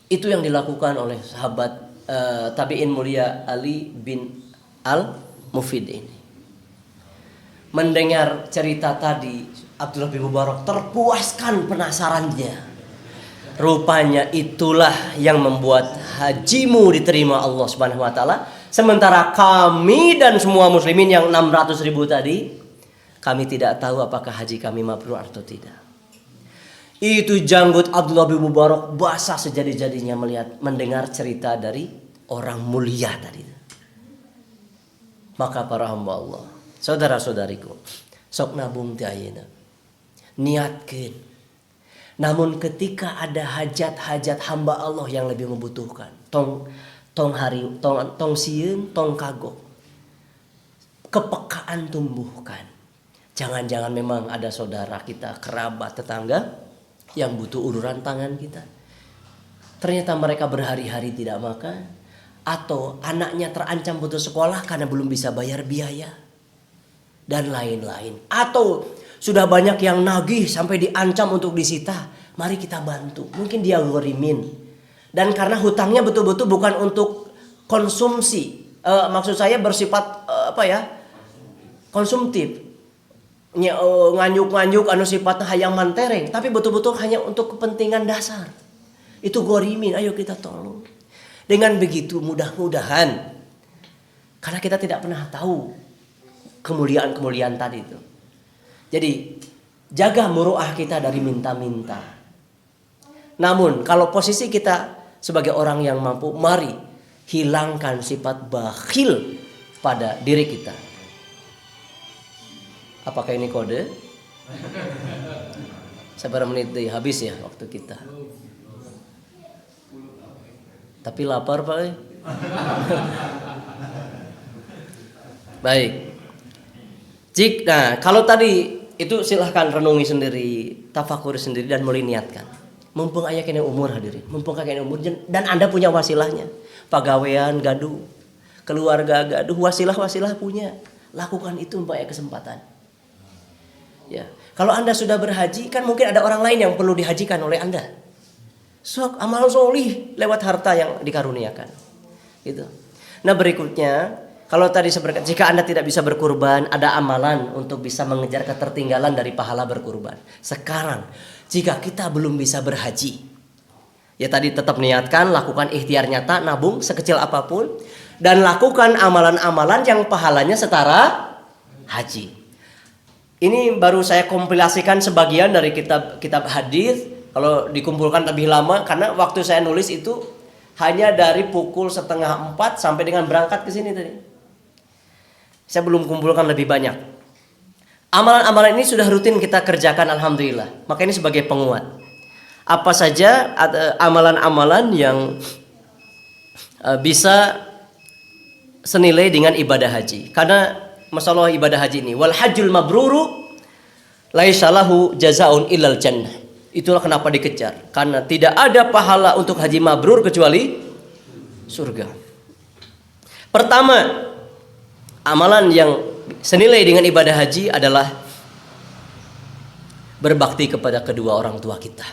Itu yang dilakukan oleh sahabat tabi'in mulia Ali bin Al-Mufid ini. Mendengar cerita tadi, Abdullah bin Mubarak terpuaskan penasarannya. Rupanya itulah yang membuat hajimu diterima Allah Subhanahu wa taala, sementara kami dan semua muslimin yang 600.000 tadi, kami tidak tahu apakah haji kami mabrur atau tidak. Itu janggut Abdullah bin Mubarak basah sejadi-jadinya mendengar cerita dari orang mulia tadi. Maka para hamba Allah, saudara-saudariku, sok nabung teh ayeuna. Niatkeun. Namun ketika ada hajat-hajat hamba Allah yang lebih membutuhkan, tong sieun, tong kagok. Kepekaan tumbuhkan. Jangan-jangan memang ada saudara kita, kerabat, tetangga yang butuh uluran tangan kita. Ternyata mereka berhari-hari tidak makan, atau anaknya terancam putus sekolah karena belum bisa bayar biaya, dan lain-lain. Atau sudah banyak yang nagih sampai diancam untuk disita. Mari kita bantu. Mungkin dia ghorimin. Dan karena hutangnya betul-betul bukan untuk konsumsi. Maksud saya bersifat konsumtif. Nganyuk-nganyuk anu sifatnya hayang mantereng. Tapi betul-betul hanya untuk kepentingan dasar. Itu ghorimin. Ayo kita tolong. Dengan begitu mudah-mudahan. Karena kita tidak pernah tahu kemuliaan-kemuliaan tadi itu. Jadi jaga muruah kita dari minta-minta. Namun kalau posisi kita sebagai orang yang mampu, mari hilangkan sifat bakhil pada diri kita. Apakah ini kode? Seberapa menit deh habis ya waktu kita. Tapi lapar Pak. Baik. Nah, kalau tadi itu silahkan renungi sendiri, tafakuri sendiri dan mulai niatkan. Mumpung aya kene umur hadirin, mumpung kene umur dan Anda punya wasilahnya. Pagawean gaduh, keluarga gaduh, wasilah punya. Lakukan itu umpaya kesempatan. Ya. Kalau Anda sudah berhaji, kan mungkin ada orang lain yang perlu dihajikan oleh Anda. Sok amal solih lewat harta yang dikaruniakan. Gitu. Nah, berikutnya Kalau tadi seperti jika Anda tidak bisa berkurban, ada amalan untuk bisa mengejar ketertinggalan dari pahala berkurban. Sekarang, jika kita belum bisa berhaji, ya tadi tetap niatkan, lakukan ikhtiar nyata, nabung sekecil apapun, dan lakukan amalan-amalan yang pahalanya setara haji. Ini baru saya kompilasikan sebagian dari kitab hadis. Kalau dikumpulkan lebih lama, karena waktu saya nulis itu hanya dari pukul 3:30 sampai dengan berangkat ke sini tadi. Saya belum kumpulkan lebih banyak. Amalan-amalan ini sudah rutin kita kerjakan, alhamdulillah. Maka ini sebagai penguat. Apa saja amalan-amalan yang bisa senilai dengan ibadah haji. Karena masalah ibadah haji ini, wal hajjul mabruru laisa lahu jazaa'un illal jannah. Itulah kenapa dikejar. Karena tidak ada pahala untuk haji mabrur kecuali surga. Pertama, amalan yang senilai dengan ibadah haji adalah berbakti kepada kedua orang tua kita.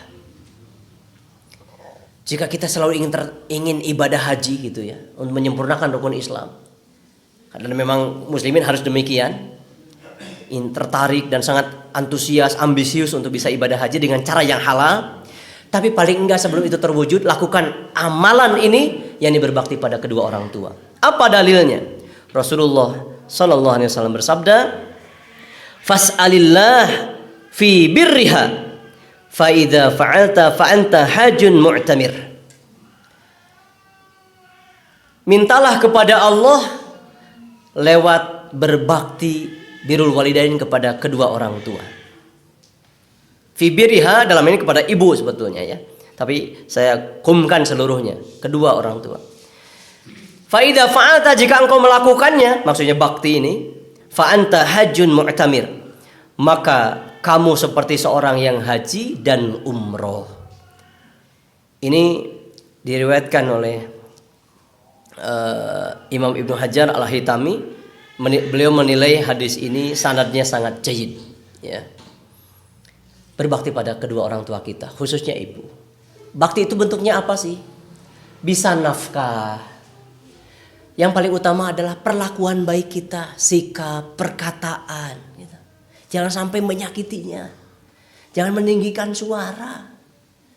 Jika kita selalu ingin ibadah haji gitu ya, untuk menyempurnakan rukun Islam, karena memang muslimin harus demikian, tertarik dan sangat antusias, ambisius untuk bisa ibadah haji dengan cara yang halal. Tapi paling enggak sebelum itu terwujud, lakukan amalan ini, yakni berbakti pada kedua orang tua. Apa dalilnya? Rasulullah Sallallahu Alaihi Wasallam bersabda, "Fas'alillah fi birriha, fa idza fa'alta fa anta hajjun mu'tamir." Mintalah kepada Allah lewat berbakti birrul walidain kepada kedua orang tua. Fi birriha dalam ini kepada ibu sebetulnya ya. Tapi saya kumkan seluruhnya, kedua orang tua. Fa idza fa'alta, jika engkau melakukannya, maksudnya bakti ini, fa anta hajjun mu'tamir, maka kamu seperti seorang yang haji dan umroh. Ini diriwayatkan oleh Imam Ibnu Hajar Al-Haytami. Beliau menilai hadis ini sanadnya sangat jayyid ya. Berbakti pada kedua orang tua kita, khususnya ibu. Bakti itu bentuknya apa sih? Bisa nafkah. Yang paling utama adalah perlakuan baik kita, sikap, perkataan gitu. Jangan sampai menyakitinya. Jangan meninggikan suara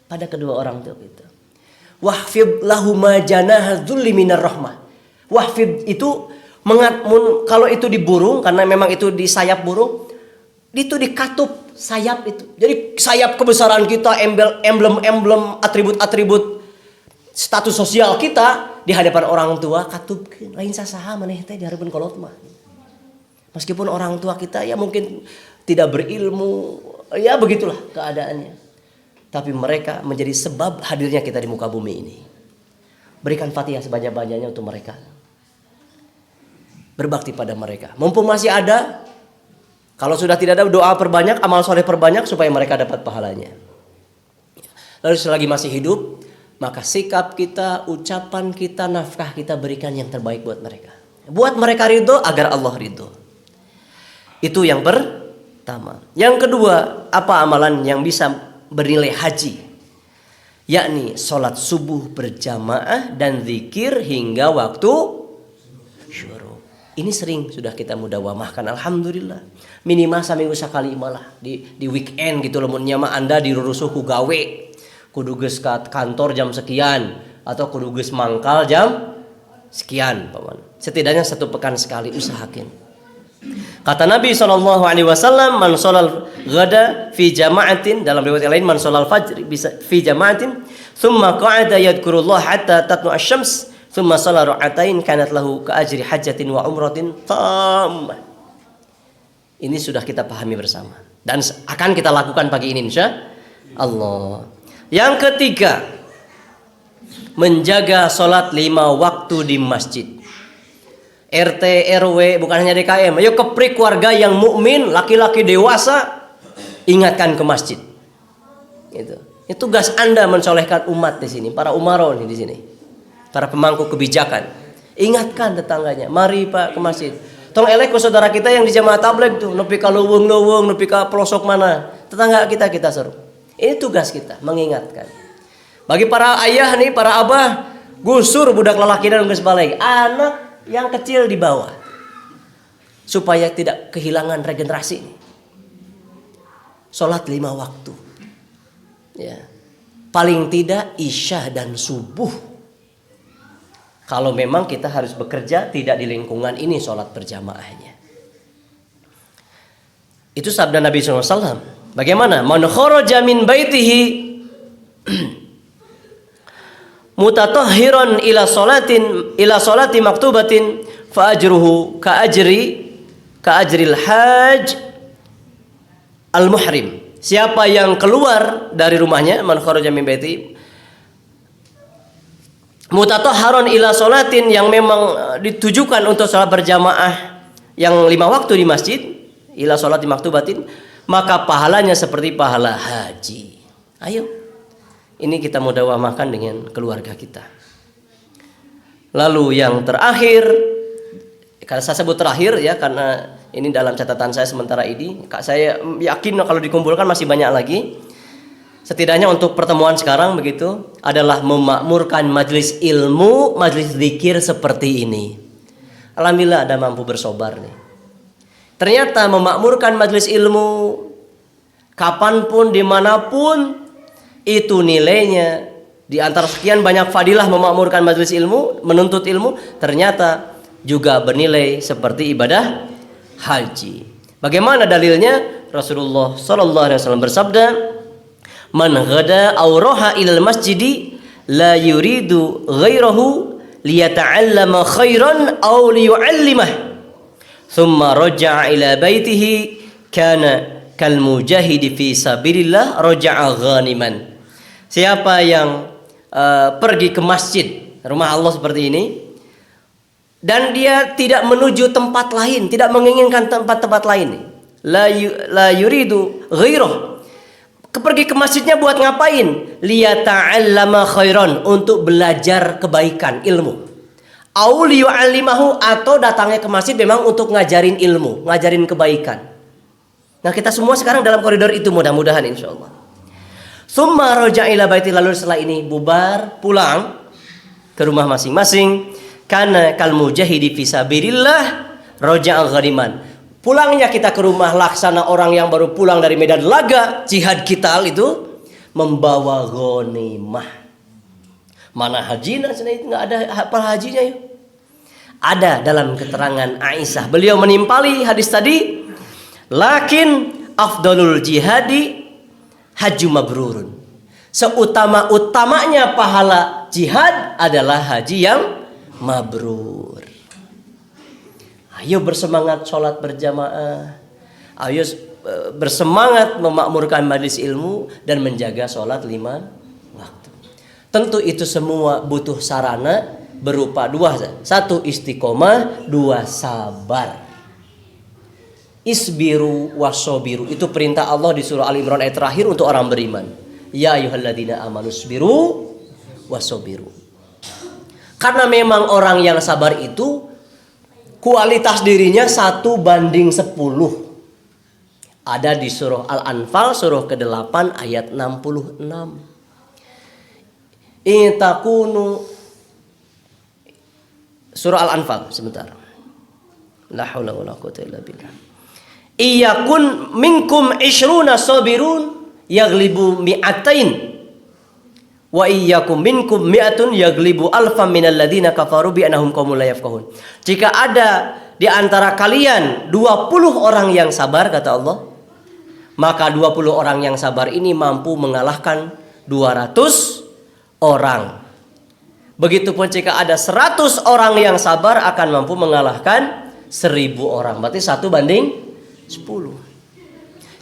pada kedua orang tua kita. Wahfid lahuma janaha dzulli minar rahmah. Wahfid itu kalau itu di burung, karena memang itu di sayap burung, itu dikatup sayap itu. Jadi sayap kebesaran kita, emblem-emblem, atribut-atribut status sosial kita di hadapan orang tua katupkeun. Lain sasaha maneh teh di harapan kolot mah. Meskipun orang tua kita ya mungkin tidak berilmu, ya begitulah keadaannya. Tapi mereka menjadi sebab hadirnya kita di muka bumi ini. Berikan Fatihah sebanyak-banyaknya untuk mereka. Berbakti pada mereka. Mumpung masih ada, kalau sudah tidak ada, doa perbanyak, amal soleh perbanyak supaya mereka dapat pahalanya. Lalu selagi masih hidup, maka sikap kita, ucapan kita, nafkah kita berikan yang terbaik buat mereka. Buat mereka ridho agar Allah ridho. Itu yang pertama. Yang kedua, apa amalan yang bisa bernilai haji? Yakni sholat subuh berjamaah dan zikir hingga waktu syuruk. Ini sering sudah kita mudawamahkan, alhamdulillah. Minimal seminggu sekali malah di weekend gitu loh. Mah Anda dirurusuh ku gawe, kudu geus ka kantor jam sekian atau kudu geus mangkal jam sekian, paman. Setidaknya 1 pekan sekali usahakan. Kata Nabi SAW, man sholal ghada fi jama'atin, dalam riwayat lain man sholal fajr bisa fi jama'atin, thumma qa'ada yadhkurullah hatta tatlu asy-syams, thumma shala ra'atain kanat lahu ka ajri hajjatin wa umratin tammah. Ini sudah kita pahami bersama dan akan kita lakukan pagi ini insyaallah. Yang ketiga, menjaga sholat 5 waktu di masjid. RT, RW, bukan hanya DKM. Ayo keprik warga yang mukmin, laki-laki dewasa, ingatkan ke masjid. Itu tugas Anda mensolehkan umat di sini, para umaro di sini, para pemangku kebijakan. Ingatkan tetangganya, mari Pak ke masjid. Tong elek ke saudara kita yang di jamaah tabligh tuh, nepi ka leuweung-leuweung, nepi ka pelosok mana. Tetangga kita seru. Ini tugas kita, mengingatkan. Bagi para ayah nih, para abah, gusur budak lelaki dan geus balik. Anak yang kecil di bawah, supaya tidak kehilangan regenerasi. Sholat 5 waktu, ya. Paling tidak isya dan subuh. Kalau memang kita harus bekerja tidak di lingkungan ini sholat berjamaahnya. Itu sabda Nabi SAW. Bagaimana? Man kharaja min baitihi mutatahhiran ila salati maktubatin fa ajruhu ka ajril hajj al muhrim. Siapa yang keluar dari rumahnya, man kharaja min baiti mutatahharan ila salatin, yang memang ditujukan untuk salat berjamaah yang 5 waktu di masjid, ila salati maktubatin, maka pahalanya seperti pahala haji. Ayo, ini kita mudawamahkan dengan keluarga kita. Lalu yang terakhir, kalau saya sebut terakhir ya, karena ini dalam catatan saya sementara ini, saya yakin kalau dikumpulkan masih banyak lagi. Setidaknya untuk pertemuan sekarang begitu adalah memakmurkan majelis ilmu, majelis zikir seperti ini. Alhamdulillah ada mampu bersobar nih. Ternyata memakmurkan majelis ilmu kapanpun, dimanapun, itu nilainya di antara sekian banyak fadilah memakmurkan majelis ilmu, menuntut ilmu, ternyata juga bernilai seperti ibadah haji. Bagaimana dalilnya? Rasulullah sallallahu alaihi wasallam bersabda, "Man ghada aw raha ilal masjidi la yuridu ghairahu liyata'allama khairan aw liyu'allimah thumma raja'a ila baitihi kana kal mujahidi fi sabilillah raja'a ghaniman." Siapa yang pergi ke masjid, rumah Allah seperti ini, dan dia tidak menuju tempat lain, tidak menginginkan tempat-tempat lain, la yuridu ghairah, pergi ke masjidnya buat ngapain? Liyata'allama khairan, untuk belajar kebaikan, ilmu. Au liyu'allimahu, atau datangnya ke masjid memang untuk ngajarin ilmu, ngajarin kebaikan. Nah, kita semua sekarang dalam koridor itu mudah-mudahan insyaallah. Summa raja'a ila baiti, lalu setelah ini bubar, pulang ke rumah masing-masing. Kana kal mujahidi fi sabilillah raja'a ghaniman. Pulangnya kita ke rumah laksana orang yang baru pulang dari medan laga jihad kita itu, membawa ghanimah. Mana hajinya? Nggak ada apa hajinya yuk. Ada dalam keterangan Aisyah, beliau menimpali hadis tadi, lakin afdalul jihadi haju mabrurun. Seutama-utamanya pahala jihad adalah haji yang mabrur. Ayo bersemangat sholat berjamaah. Ayo bersemangat memakmurkan majelis ilmu dan menjaga sholat 5 waktu. Tentu itu semua butuh sarana berupa 2. 1 istiqomah, 2 sabar. Isbiru wasobiru, itu perintah Allah di surah Al-Imran ayat terakhir untuk orang beriman. Ya ayyuhalladzina amanu isbiru wasobiru. Karena memang orang yang sabar itu kualitas dirinya 1:10. Ada di surah Al-Anfal surah ke-8 ayat 66. Intakunu, surah Al-Anfal sebentar. La haula wala quwwata illa billah. Iyakun minkum 20 sabirun yaglibu mi'atain wa iyyakum minkum mi'atun yaglibu alfam minal ladzina kafaru bi annahum qaumul la yafqahun. Jika ada di antara kalian 20 orang yang sabar, kata Allah, maka 20 orang yang sabar ini mampu mengalahkan 200 orang. Begitupun jika ada 100 orang yang sabar akan mampu mengalahkan 1000 orang. Berarti 1:10.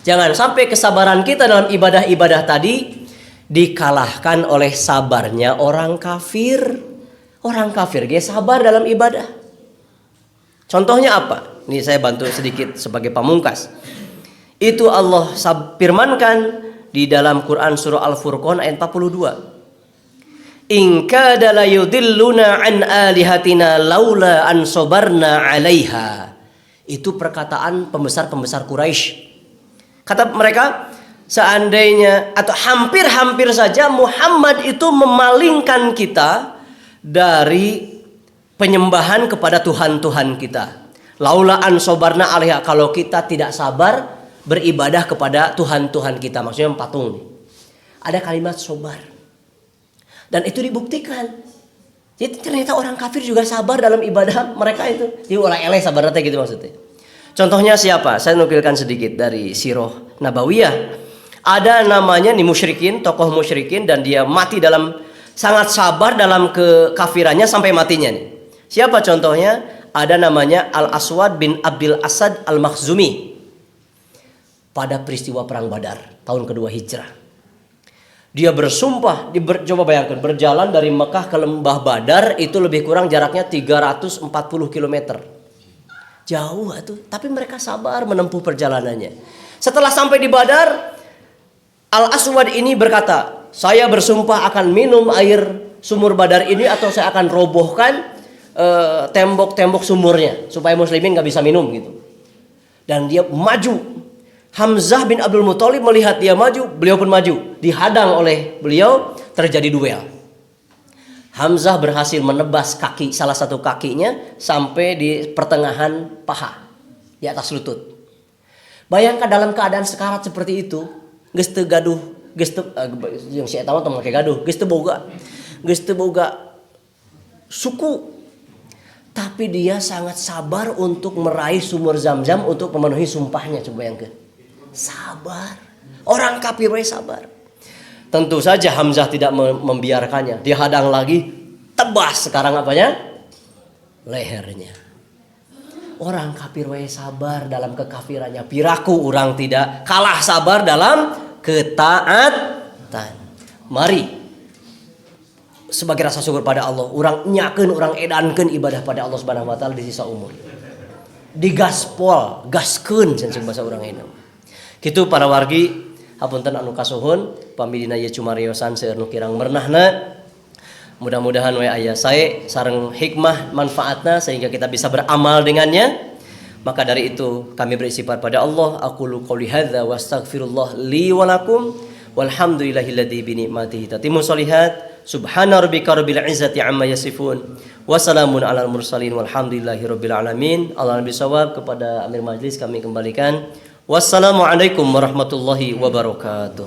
Jangan sampai kesabaran kita dalam ibadah-ibadah tadi dikalahkan oleh sabarnya orang kafir. Orang kafir dia sabar dalam ibadah. Contohnya apa? Ini saya bantu sedikit sebagai pamungkas. Itu Allah firmankan di dalam Quran surah Al-Furqan ayat 42. In kada la yudilluna an alihatina laula an sabarna 'alaiha. Itu perkataan pembesar-pembesar Quraisy. Kata mereka, seandainya atau hampir-hampir saja Muhammad itu memalingkan kita dari penyembahan kepada Tuhan-Tuhan kita. Laula an sobarna alaiha, kalau kita tidak sabar beribadah kepada Tuhan-Tuhan kita, maksudnya patung. Ada kalimat sobar. Dan itu dibuktikan. Jadi ternyata orang kafir juga sabar dalam ibadah mereka itu. Jadi orang eleh sabar gitu maksudnya. Contohnya siapa? Saya nukilkan sedikit dari Sirah Nabawiyah. Ada namanya nih musyrikin, tokoh musyrikin, dan dia mati dalam sangat sabar dalam kekafirannya sampai matinya nih. Siapa contohnya? Ada namanya Al-Aswad bin Abdul Asad Al-Makhzumi pada peristiwa perang Badar tahun kedua Hijrah. Dia bersumpah, coba bayangkan, berjalan dari Mekah ke lembah Badar itu lebih kurang jaraknya 340 km. Jauh itu, tapi mereka sabar menempuh perjalanannya. Setelah sampai di Badar, Al-Aswad ini berkata, saya bersumpah akan minum air sumur Badar ini atau saya akan robohkan tembok-tembok sumurnya supaya muslimin nggak bisa minum gitu. Dan dia maju. Hamzah bin Abdul Muthalib melihat dia maju, beliau pun maju. Dihadang oleh beliau, terjadi duel. Hamzah berhasil menebas kaki, salah satu kakinya sampai di pertengahan paha, di atas lutut. Bayangkan dalam keadaan sekarat seperti itu, geus teu gaduh, geus teu yang si eta mah make gaduh, geus teu boga suku. Tapi dia sangat sabar untuk meraih sumur Zam-Zam untuk memenuhi sumpahnya. Coba bayangkan. Sabar. Orang kafir sabar. Tentu saja Hamzah tidak membiarkannya. Dia hadang lagi. Tebas sekarang apanya? Lehernya. Orang kafir sabar dalam kekafirannya. Piraku orang tidak kalah sabar dalam ketaatan. Mari. Sebagai rasa syukur pada Allah, orang nyakeun, orang edankeun ibadah pada Allah Subhanahu wa taala di sisa umur. Digaspol, gaskeun cenah bahasa urang euna. Kitu para wargi, hapunten anu kasuhun, pamilina ieu cumariosan seueur nu kirang meunahna. Mudah-mudahan we aya sae sareng hikmah manfaatna sehingga kita bisa beramal dengannya. Maka dari itu kami berisifat pada Allah, aqulu qouli hadza wa astaghfirullah li wa lakum walhamdulillahilladzi bi ni'matihi tatimmu sholihat. Subhana rabbika rabbil izzati amma yasifun wa salamun alal mursalin walhamdulillahi rabbil alamin. Allah nabi sawab. Kepada Amir Majlis kami kembalikan. Wassalamualaikum warahmatullahi wabarakatuh.